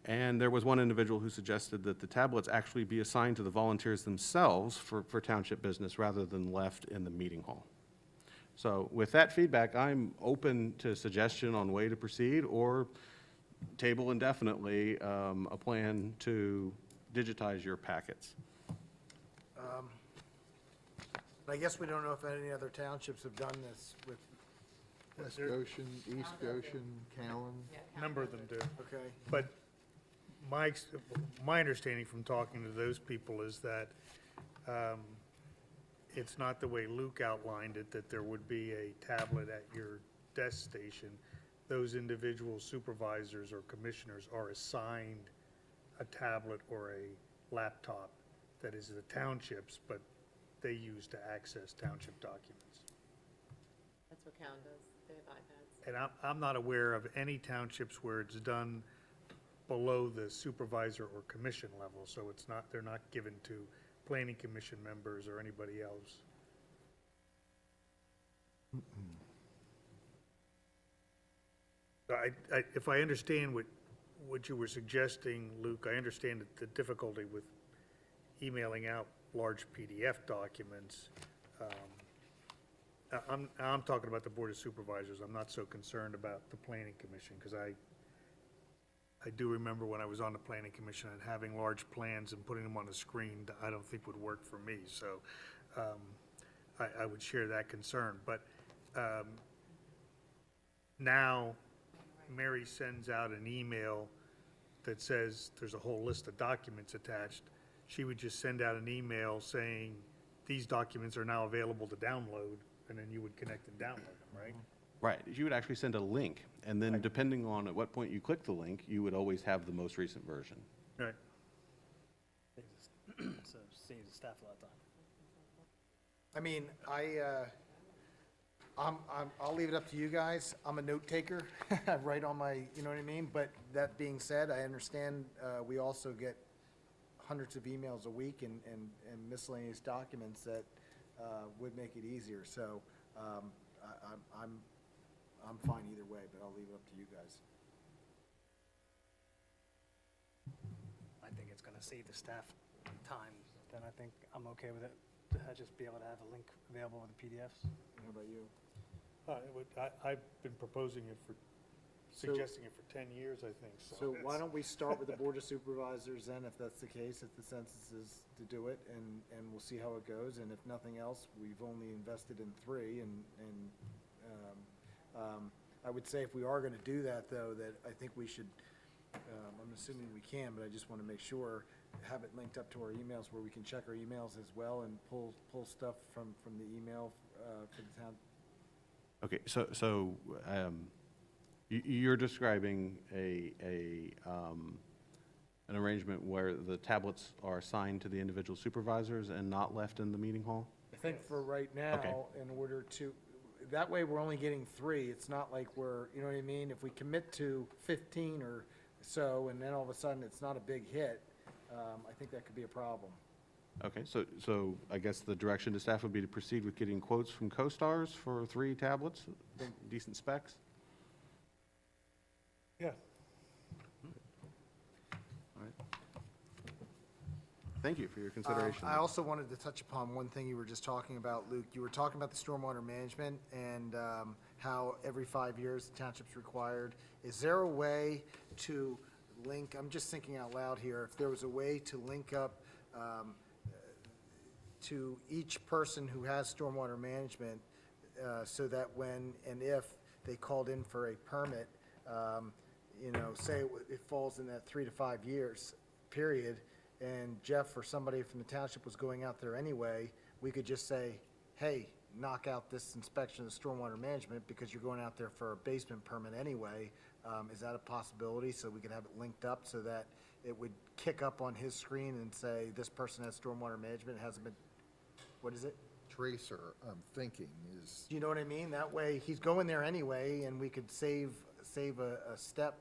And there was one individual who suggested that the tablets actually be assigned to the volunteers themselves for township business rather than left in the meeting hall. So with that feedback, I'm open to suggestion on way to proceed or table indefinitely a plan to digitize your packets. I guess we don't know if any other townships have done this with, West Goshen, East Goshen, Callan. A number of them do. okay? But my understanding from talking to those people is that it's not the way Luke outlined it, that there would be a tablet at your desk station. Those individual supervisors or commissioners are assigned a tablet or a laptop that is the township's, but they use to access township documents. That's what Callan does, they have iPads. And I'm not aware of any townships where it's done below the supervisor or commission level, so it's not, they're not given to planning commission members or anybody else. If I understand what you were suggesting, Luke, I understand the difficulty with emailing out large PDF documents. I'm talking about the Board of Supervisors. I'm not so concerned about the Planning Commission, because I do remember when I was on the Planning Commission and having large plans and putting them on the screen, I don't think would work for me, so I would share that concern. But now, Mary sends out an email that says there's a whole list of documents attached. She would just send out an email saying, these documents are now available to download, and then you would connect and download them, right? Right, you would actually send a link, and then depending on at what point you click the link, you would always have the most recent version. Right. So saves the staff a lot of time. I mean, I'll leave it up to you guys. I'm a note taker. I write on my, you know what I mean? But that being said, I understand, we also get hundreds of emails a week and miscellaneous documents that, would make it easier. So, I'm fine either way, but I'll leave it up to you guys. I think it's gonna save the staff time, then I think I'm okay with it, to just be able to have a link available with the PDFs. How about you? I've been proposing it suggesting it for 10 years, I think, so. So why don't we start with the Board of Supervisors then, if that's the case, if the census is to do it, and we'll see how it goes, and if nothing else, we've only invested in 3, I would say if we are gonna do that, though, that I think we should, I'm assuming we can, but I just wanna make sure, have it linked up to our emails where we can check our emails as well and pull stuff from the email, for the town. Okay, so you're describing an arrangement where the tablets are assigned to the individual supervisors and not left in the meeting hall? I think for right Okay. now, in order to, that way we're only getting 3. It's not like we're, you know what I mean? If we commit to 15 or so, and then all of a sudden it's not a big hit, I think that could be a problem. Okay, so I guess the direction to staff would be to proceed with getting quotes from CoStars for 3 tablets, decent specs? Yeah. All right. Thank you for your consideration. I also wanted to touch upon one thing you were just talking about, Luke. You were talking about the stormwater management and how every 5 years the township's required. Is there a way to link, I'm just thinking out loud here, if there was a way to link up to each person who has stormwater management, so that when and if they called in for a permit, you know, say it falls in that 3 to 5 years period, and Jeff or somebody from the township was going out there anyway, we could just say, hey, knock out this inspection of stormwater management because you're going out there for a basement permit anyway. Is that a possibility? So we could have it linked up so that it would kick up on his screen and say, this person has stormwater management, it hasn't been, what is it? Tracer, I'm thinking, is, Do you know what I mean? That way, he's going there anyway, and we could save a step,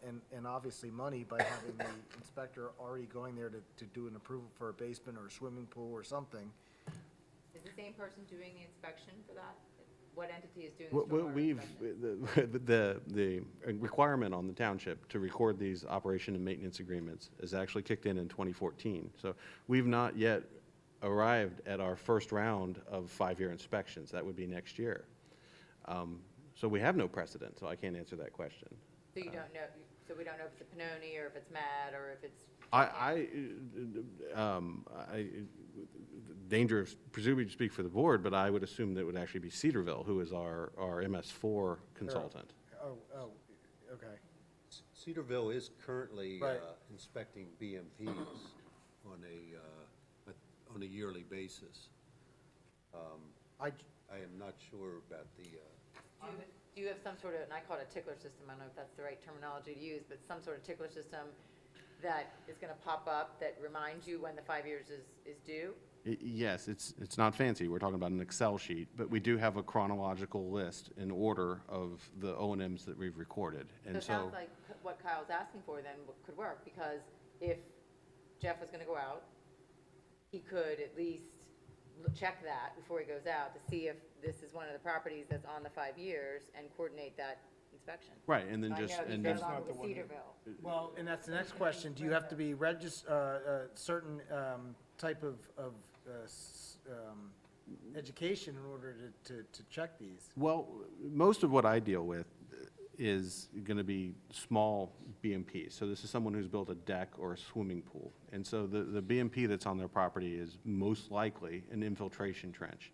and obviously money by having the inspector already going there to do an approval for a basement or a swimming pool or something. Is the same person doing the inspection for that? what entity is doing the Well, stormwater we've, inspection? the requirement on the township to record these operation and maintenance agreements is actually kicked in 2014. So we've not yet arrived at our first round of 5-year inspections. That would be next year. So we have no precedent, so I can't answer that question. So you don't know, so we don't know if it's a Pannoni or if it's Mad or if it's. Danger of presuming to speak for the board, but I would assume that it would actually be Cedarville, who is our MS4 consultant. Oh, okay. Cedarville is currently Right. inspecting BMPs on a yearly basis. I am not sure about the, Do you have some sort of, and I call it a tickler system, I don't know if that's the right terminology to use, but some sort of tickler system that is gonna pop up that reminds you when the 5 years is due? Yes, it's not fancy. We're talking about an Excel sheet, but we do have a chronological list in order of the O and Ms that we've recorded. So And it sounds like what Kyle's asking for then could work, because if Jeff was gonna go out, he could at least check that before he goes out to see if this is one of the properties that's on the 5 years and coordinate that inspection. Right, and then I just, know he's and no just, longer with Cedarville. Well, and that's the next question. Do you have to be certain type of education in order to check these? well, most of what I deal with is going to be small BMPs. So this is someone who's built a deck or a swimming pool. And so the BMP that's on their property is most likely an infiltration trench.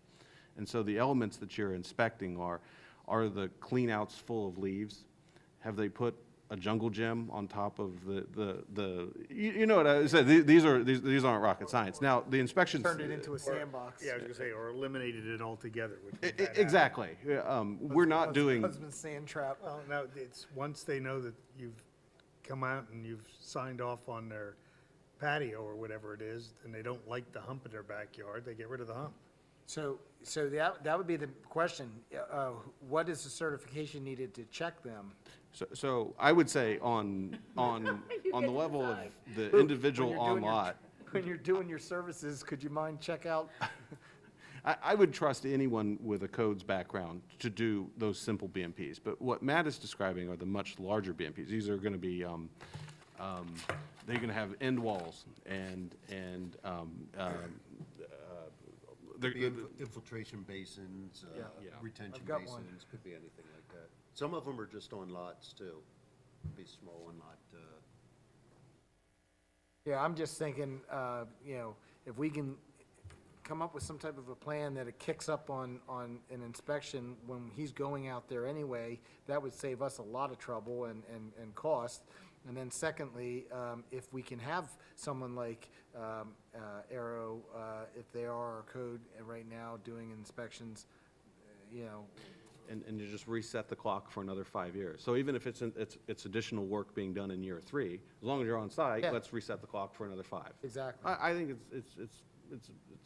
And so the elements that you're inspecting are the cleanouts full of leaves? Have they put a jungle gym on top of you know what I said, these aren't rocket science. Now, the inspections. Turned it into a sandbox. Yeah, I was gonna say, or eliminated it altogether, which we've had Exactly. We're not doing. Husband's sand trap. Well, no, it's, once they know that you've come out and you've signed off on their patio or whatever it is, and they don't like the hump in their backyard, they get rid of the hump. So that would be the question. What is the certification needed to check them? So I would say on the level of the When individual you're on doing your- lot, When you're doing your services, could you mind check out? I would trust anyone with a codes background to do those simple BMPs. But what Matt is describing are the much larger BMPs. These are going to be, they're going to have end walls and the infiltration basins, Yeah. retention I've got one. basins, could be anything like that. Some of them are just on lots too, be small on lot. Yeah, I'm just thinking, if we can come up with some type of a plan that it kicks up on an inspection when he's going out there anyway, that would save us a lot of trouble and cost. And then secondly, if we can have someone like Arrow, if they are our code right now doing inspections, and you just reset the clock for another 5 years. So even if it's additional work being done in year 3, as long as you're on site, Yeah. let's reset the clock for another 5. Exactly. I think it's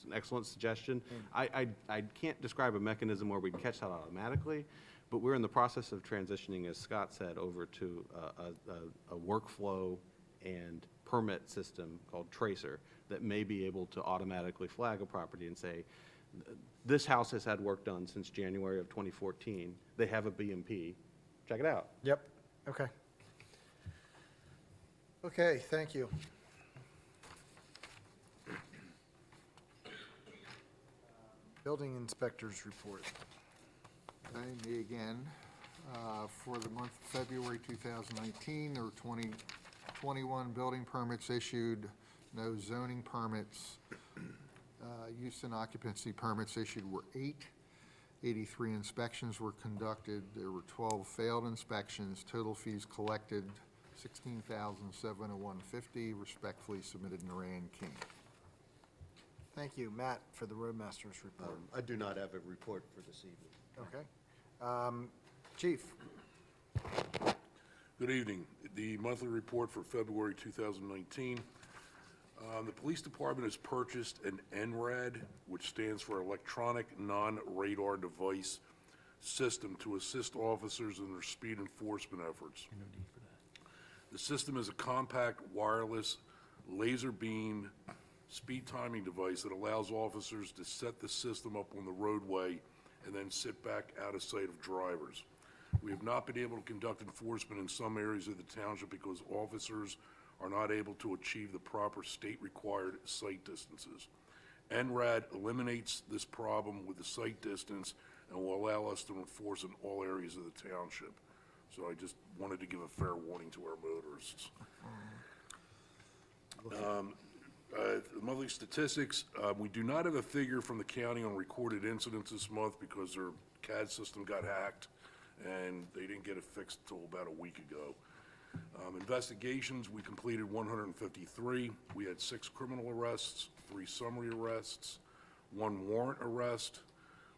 an excellent suggestion. I can't describe a mechanism where we can catch that automatically, but we're in the process of transitioning, as Scott said, over to a workflow and permit system called Tracer that may be able to automatically flag a property and say, this house has had work done since January of 2014. They have a BMP. Check it out. Yep, okay. Okay, thank you. Building inspectors report. Okay, me again. For the month of February 2019, there were 21 building permits issued, no zoning permits. Use and occupancy permits issued were 8. 83 inspections were conducted. There were 12 failed inspections. Total fees collected, $16,701.50. Respectfully submitted, Naran King. Thank you, Matt, for the roadmaster's report. I do not have a report for this evening. Okay. Chief? Good evening. The monthly report for February 2019. The police department has purchased an NRAD, which stands for Electronic Non-Radar Device System, to assist officers in their speed enforcement efforts. The system is a compact, wireless, laser beam speed timing device that allows officers to set the system up on the roadway and then sit back out of sight of drivers. We have not been able to conduct enforcement in some areas of the township because officers are not able to achieve the proper state-required sight distances. NRAD eliminates this problem with the sight distance and will allow us to enforce in all areas of the township. So I just wanted to give a fair warning to our motorists. Monthly statistics, we do not have a figure from the county on recorded incidents this month because their CAD system got hacked and they didn't get it fixed until about a week ago. Investigations, we completed 153. We had 6 criminal arrests, 3 summary arrests, 1 warrant arrest.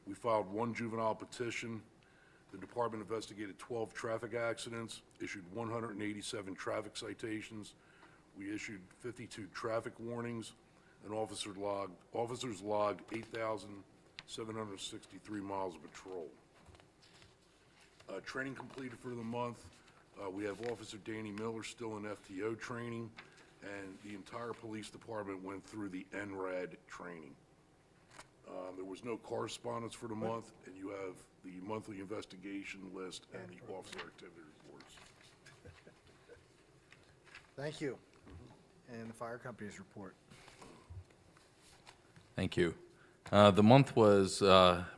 We filed 1 juvenile petition. The department investigated 12 traffic accidents, issued 187 traffic citations. We issued 52 traffic warnings, and officers logged 8,763 miles of patrol. Training completed for the month. We have Officer Danny Miller still in FTO training, and the entire police department went through the NRAD training. There was no correspondence for the month, and you have the monthly investigation list and the officer activity reports. Thank you. And the fire company's report. Thank you. The month was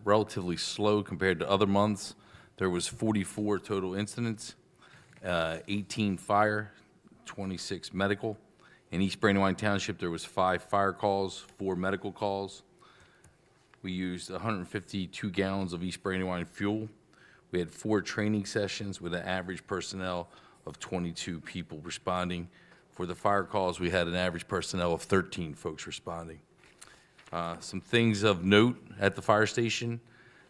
relatively slow compared to other months. There was 44 total incidents, 18 fire, 26 medical. In East Brandywine Township, there was 5 fire calls, 4 medical calls. We used 152 gallons of East Brandywine fuel. We had 4 training sessions with an average personnel of 22 people responding. For the fire calls, we had an average personnel of 13 folks responding. Some things of note at the fire station,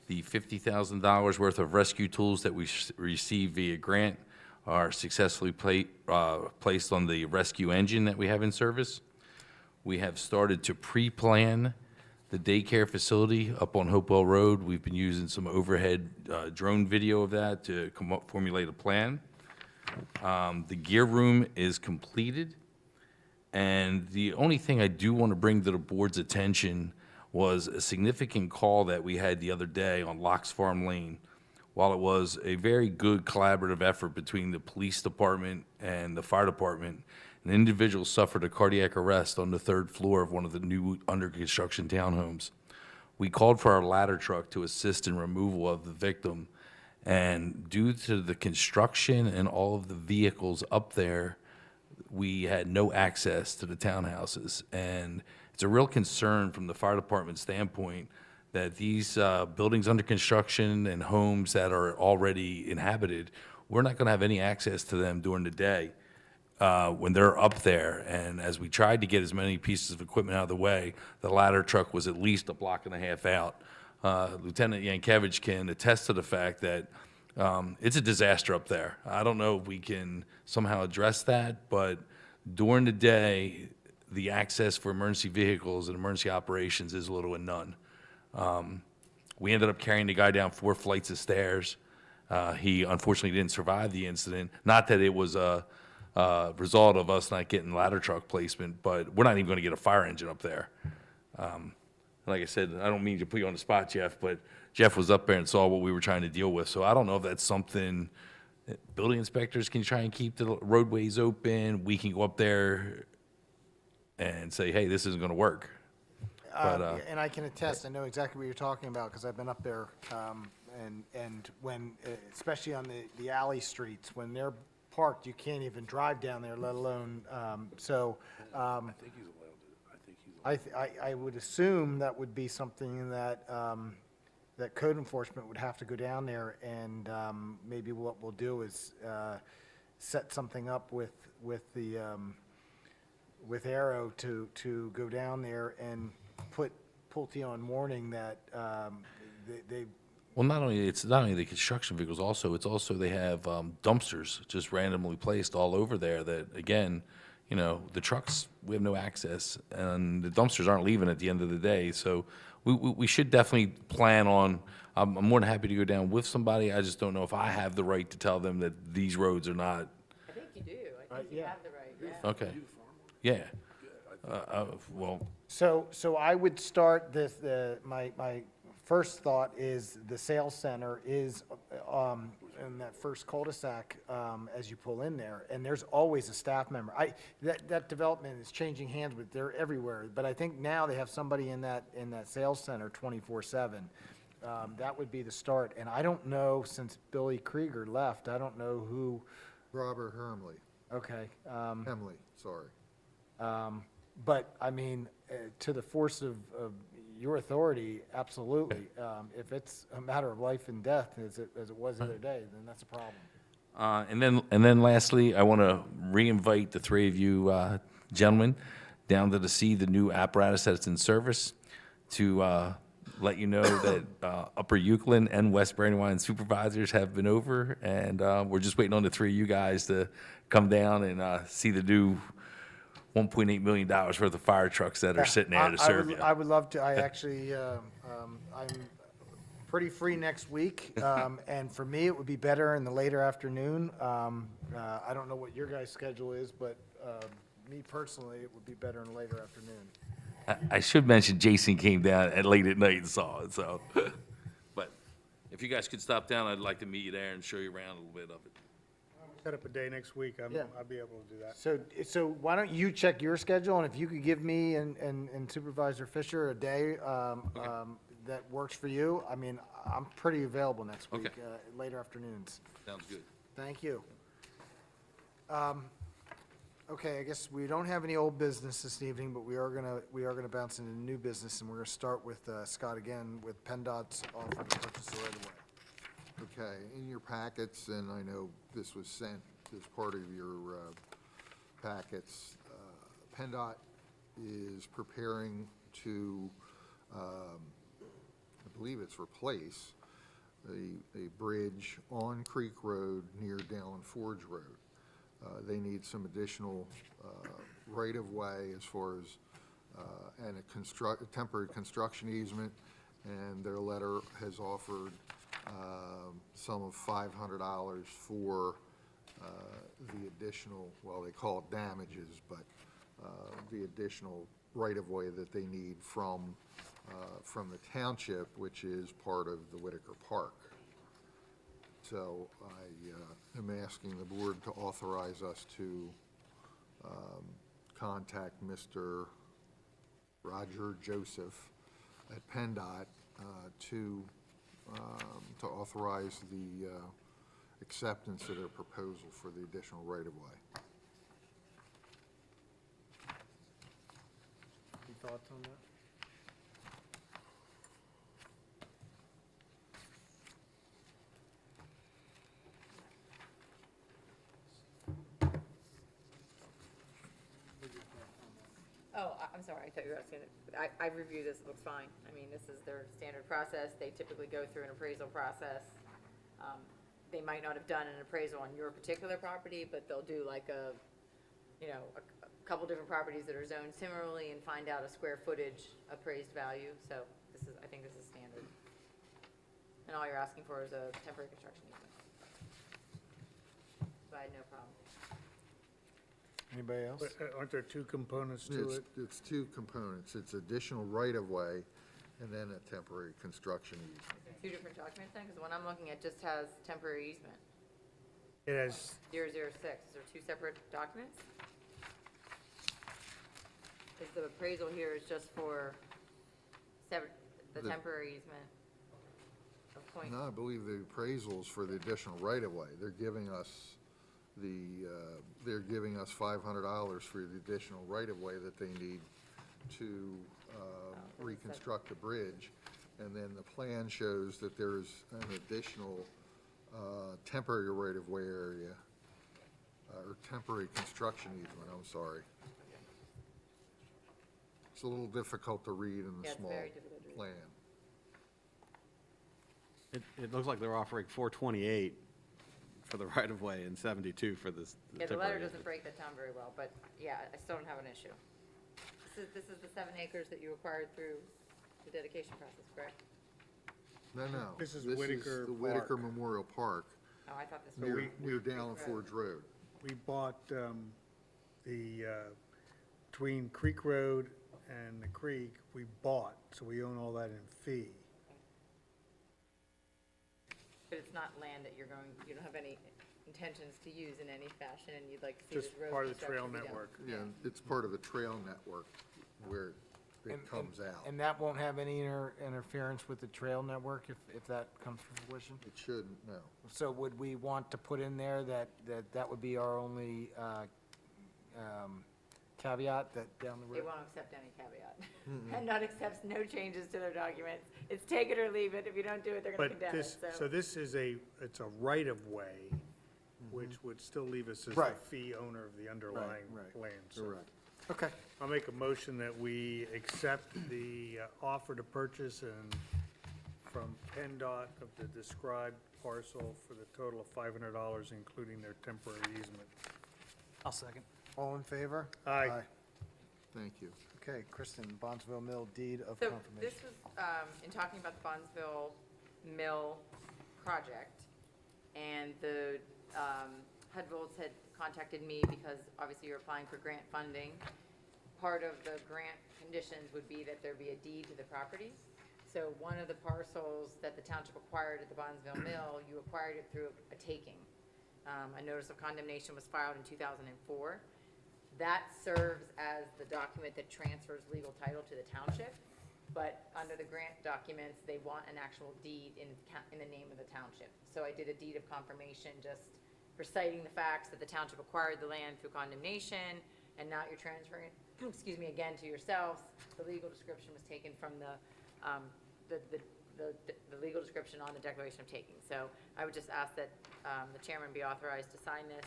the $50,000 worth of rescue tools that we received via grant are successfully placed on the rescue engine that we have in service. We have started to pre-plan the daycare facility up on Hopewell Road. We've been using some overhead drone video of that to formulate a plan. The gear room is completed, and the only thing I do want to bring to the board's attention was a significant call that we had the other day on Locks Farm Lane. While it was a very good collaborative effort between the police department and the fire department, an individual suffered a cardiac arrest on the 3rd floor of one of the new under construction townhomes. We called for our ladder truck to assist in removal of the victim, and due to the construction and all of the vehicles up there, we had no access to the townhouses. And it's a real concern from the fire department standpoint that these buildings under construction and homes that are already inhabited, we're not going to have any access to them during the day when they're up there. And as we tried to get as many pieces of equipment out of the way, the ladder truck was at least a block and a half out. Lieutenant Yankiewicz can attest to the fact that it's a disaster up there. I don't know if we can somehow address that, but during the day, the access for emergency vehicles and emergency operations is little and none. We ended up carrying the guy down 4 flights of stairs. He unfortunately didn't survive the incident. Not that it was a result of us not getting ladder truck placement, but we're not even going to get a fire engine up there. Like I said, I don't mean to put you on the spot, Jeff, but Jeff was up there and saw what we were trying to deal with. So I don't know if that's something building inspectors can try and keep the roadways open. We can go up there and say, hey, this isn't going to work. But, And I can attest, I know exactly what you're talking about, because I've been up there, and when, especially on the alley streets, when they're parked, you can't even drive down there, let alone, I think he's allowed to, I would assume that would be something that, that code enforcement would have to go down there, and maybe what we'll do is set something up with the, with Arrow to go down there and put Pulte on warning that they. Well, not only the construction vehicles, it's also they have dumpsters just randomly placed all over there that, again, you know, the trucks, we have no access, and the dumpsters aren't leaving at the end of the day. So we should definitely plan on, I'm more than happy to go down with somebody. I just don't know if I have the right to tell them that these roads are not. I think you do. I think you have the right, yeah. Okay. Yeah. Well. So I would start my first thought is the sales center is in that first cul-de-sac as you pull in there, and there's always a staff member. That development is changing hands, but they're everywhere. But I think now they have somebody in that sales center 24/7. That would be the start. And I don't know, since Billy Krieger left, I don't know who. Robert Hermley, Okay. Hemley, sorry. But, I mean, to the force of your authority, absolutely. If it's a matter of life and death, as it was the other day, then that's a problem. And then lastly, I want to re-invite the three of you gentlemen down to see the new apparatus that's in service, to let you know that Upper Euclid and West Brandywine supervisors have been over, and we're just waiting on the three of you guys to come down and see the new $1.8 million worth of fire trucks that are sitting there to serve you. I would love to. I actually, I'm pretty free next week, and for me, it would be better in the later afternoon. I don't know what your guys' schedule is, but me personally, it would be better in the later afternoon. I should mention Jason came down at late at night and saw it, so. But if you guys could stop down, I'd like to meet you there and show you around a little bit of it. Set up a day next week, Yeah. I'll be able to do that. So why don't you check your schedule, and if you could give me and Supervisor Fisher a day that works for you, I mean, I'm pretty available next week, Okay. later afternoons. Sounds good. Thank you. Okay, I guess we don't have any old business this evening, but we are gonna bounce into new business, and we're gonna start with Scott again with PennDOT's offer to purchase the right of way. Okay, in your packets, and I know this was sent as part of your packets, PennDOT is preparing to, I believe it's replace a bridge on Creek Road near Dallin Forge Road. They need some additional right-of-way as far as, and a temporary construction easement, and their letter has offered sum of $500 for the additional, well, they call it damages, but the additional right-of-way that they need from the township, which is part of the Whitaker Park. So I am asking the board to authorize us to contact Mr. Roger Joseph at PennDOT to authorize the acceptance of their proposal for the additional right-of-way. Any thoughts on that? Oh, I'm sorry, I thought you were asking, I reviewed this, it looks fine. I mean, this is their standard process, they typically go through an appraisal process. They might not have done an appraisal on your particular property, but they'll do like a couple different properties that are zoned similarly and find out a square footage appraised value, so I think this is standard. And all you're asking for is a temporary construction easement. So I had no problem. Anybody else? But aren't there two components to it? It's two components. It's additional right-of-way and then a temporary construction easement. Two different documents then, because the one I'm looking at just has temporary easement. It has, 006, is there two separate documents? Is the appraisal here is just for the temporary easement of point? No, I believe the appraisal is for the additional right-of-way. They're giving us $500 for the additional right-of-way that they need to reconstruct the bridge. And then the plan shows that there's an additional temporary right-of-way area, or temporary construction easement, I'm sorry. It's a little difficult to read in the Yeah, it's small very difficult to read. plan. It looks like they're offering 428 for the right-of-way and 72 for this. Yeah, the letter doesn't break that down very well, but yeah, I still don't have an issue. This is the 7 acres that you acquired through the dedication process, correct? No. This is Whitaker the Whitaker Park. Memorial Park, Oh, I thought this was. near Dallin Forge Road. we bought between Creek Road and the creek, we bought, so we own all that in fee. not land that you don't have any intentions to use in any fashion, and you'd like to see this Just road part of the trail construction be done. network. Yeah, it's part of the trail network where it And- comes out. And that won't have any interference with the trail network if that comes to fruition? It shouldn't, no. So would we want to put in there that would be our only caveat, that down the They road? won't accept any caveat. PennDOT accepts no changes to their documents. It's take it or leave it. If you don't do it, they're gonna But condemn it, this, so. so this is it's a right-of-way, which would still leave us as the Mm-hmm. Right. fee owner of the underlying right. land. So Correct. Okay. I'll make a motion that we accept the offer to purchase and from PennDOT of the described parcel for the total of $500, including their temporary easement. I'll second. All in favor? Aye. Thank you. Okay, Kristen, Bondsville Mill deed of So confirmation. this was, in talking about the Bondsville Mill project, and the Hudvilles had contacted me because obviously you're applying for grant funding. Part of the grant conditions would be that there be a deed to the properties. So one of the parcels that the township acquired at the Bondsville Mill, you acquired it through a taking. A notice of condemnation was filed in 2004. That serves as the document that transfers legal title to the township. But under the grant documents, they want an actual deed in the name of the township. So I did a deed of confirmation, just reciting the facts that the township acquired the land through condemnation, and now you're transferring it, excuse me, again to yourselves. The legal description was taken from the legal description on the declaration of taking. So I would just ask that the chairman be authorized to sign this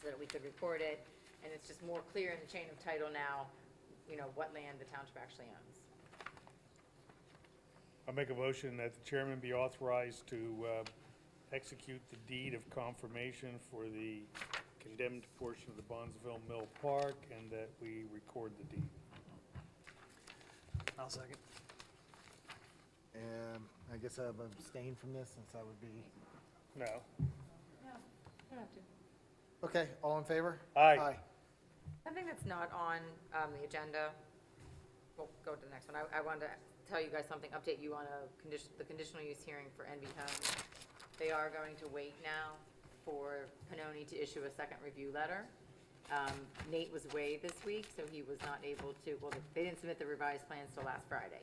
so that we could record it. And it's just more clear in the chain of title now, what land the township actually owns. I'll make a motion that the chairman be authorized to execute the deed of confirmation for the condemned portion of the Bondsville Mill Park, and that we record the deed. I'll second. I guess I've abstained from this since I would be, No. No, you don't have to. okay, all in favor? Aye. Something that's not on the agenda, we'll go to the next one. I wanted to tell you guys something, update you on the conditional use hearing for NB Homes. They are going to wait now for Pannoni to issue a second review letter. Nate was away this week, so he was not able to, well, they didn't submit the revised plans till last Friday.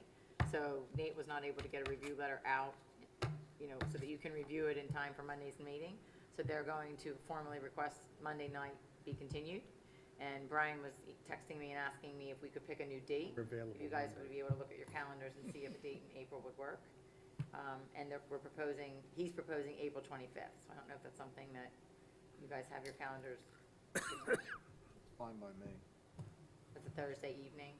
So Nate was not able to get a review letter out, so that you can review it in time for Monday's meeting. So they're going to formally request Monday night be continued. And Brian was texting me and asking me if we could pick a new date. Available If you guys would be able to look at your calendars and see if a date in April would work. And he's proposing April 25th. So I don't know if that's something that you guys have your calendars. Fine by me. It's a Thursday evening.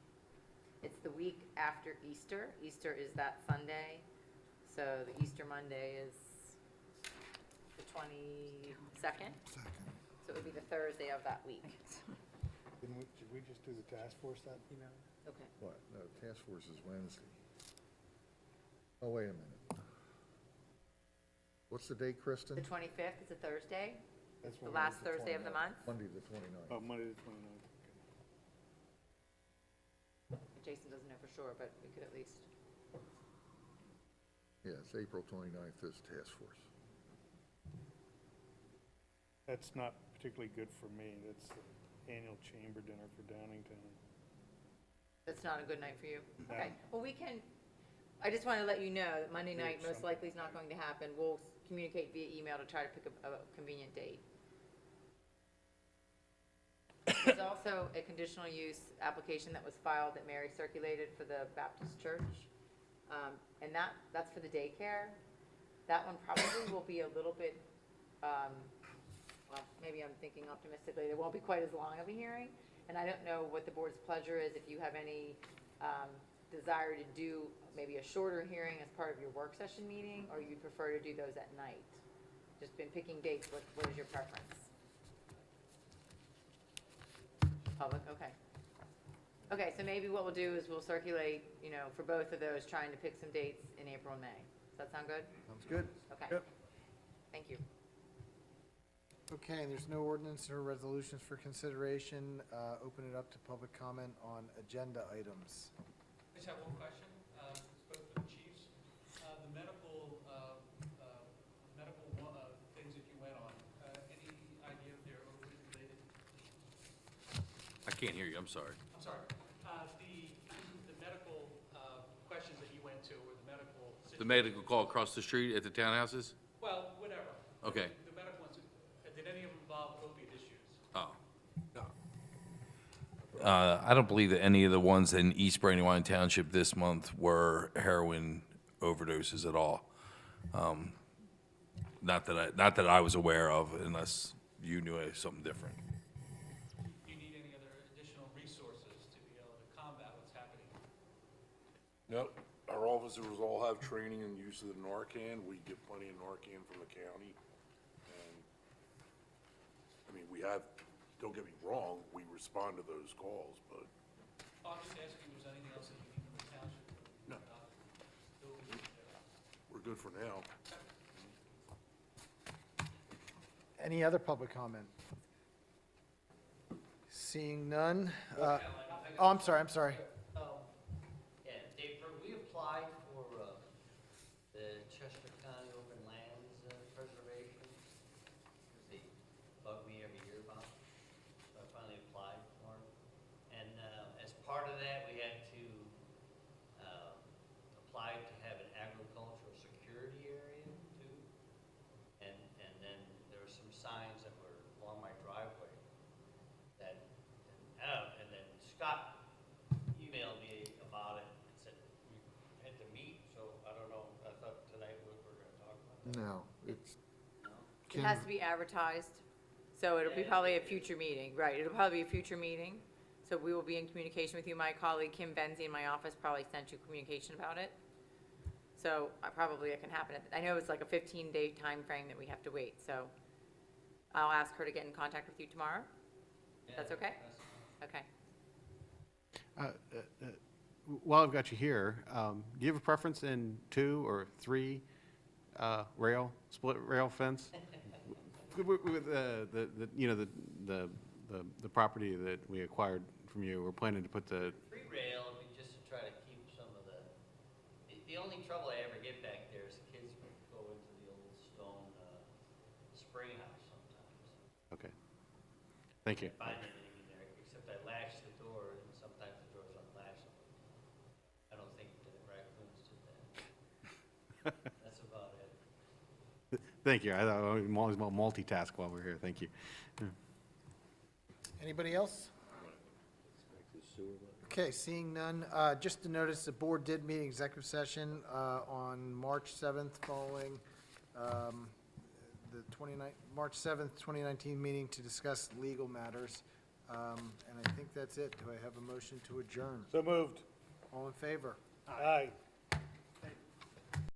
It's the week after Easter. Easter is that Sunday. So the Easter Monday is the 22nd. So it would be the Thursday of that week. Should we just do the task force that email? Okay. What? No, task force is Wednesday. Oh, wait a minute. What's the date, Kristen? The 25th is a Thursday. That's The when last it's the Thursday of the 29th. month. Monday the 29th. Oh, Monday the 29th. Jason doesn't know for sure, but we could at least. Yes, April 29th is task force. That's not particularly good for me. That's the annual chamber dinner for Downingtown. That's not a good night for you? No. Okay, well, I just want to let you know that Monday night Yeah, most likely is not going to happen. We'll communicate via email to try to pick a convenient date. There's also a conditional use application that was filed that Mary circulated for the Baptist church. And that's for the daycare. That one probably will be a little bit, well, maybe I'm thinking optimistically, there won't be quite as long of a hearing. And I don't know what the board's pleasure is, if you have any desire to do maybe a shorter hearing as part of your work session meeting, or you'd prefer to do those at night. Just been picking dates, what is your preference? Public, okay. Okay, so maybe what we'll do is we'll circulate, for both of those, trying to pick some dates in April and May. Does that sound good? Sounds good. Okay. Yep. Thank you. Okay, and there's no ordinance or resolutions for consideration. Open it up to public comment on agenda items. I just have one question, it's both for the chiefs. The medical can't hear you, I'm sorry. I'm sorry. The medical questions that you went to, or the medical situation. The medical call across the street at the townhouses? Well, whatever. Okay. The medical ones, did any of them involve opiate issues? Oh. I don't believe that any of the ones in East Brandywine Township this month were heroin overdoses at all. Not that I was aware of, unless you knew of something different. Do you need any other additional resources to be able to combat what's happening? No, our officers all have training in use of the Narcan. We get plenty of Narcan from the county. And, I mean, we have, don't get me wrong, we respond to those calls, but I'm just asking if there's anything else that you need from the township? No. We're good for now. Any other public comment? Seeing none. Oh, I'm sorry. Yeah, Dave, we applied for the Chester County Open Lands Preservation. They bug me every year about it. So I finally applied for it. And as part of that, we had to apply to have an agricultural security area too. And then there were some signs that were along my driveway that, and then Scott emailed me about it and said we had to meet, so I don't know, I thought tonight we were gonna talk about that. No, it's. It has to be advertised, so it'll be probably a future meeting, right, it'll probably be a future meeting. So we will be in communication with you. My colleague Kim Benzie in my office probably sent you communication about it. So it can happen. I know it's like a 15-day time frame that we have to wait, so I'll ask her to get in contact with you tomorrow. That's okay? Okay. While I've got you here, do you have a preference in 2 or 3 split rail fence? With the property that we acquired from you, we're planning to put the. Free rail, I mean, just to try to keep some of the only trouble I ever get back there is the kids go into the old stone spring house sometimes. Okay. Thank you. Find anything in there, except I latch the door, and sometimes the door's unlatchable. I don't think the raccoons did that. That's about it. Thank you. I'm always multitask while we're here. Thank you. Anybody else? Okay, seeing none, just to notice, the board did meet in executive session on March 7th following the March 7th, 2019 meeting to discuss legal matters. And I think that's it. Do I have a motion to adjourn? So moved. All in favor? Aye.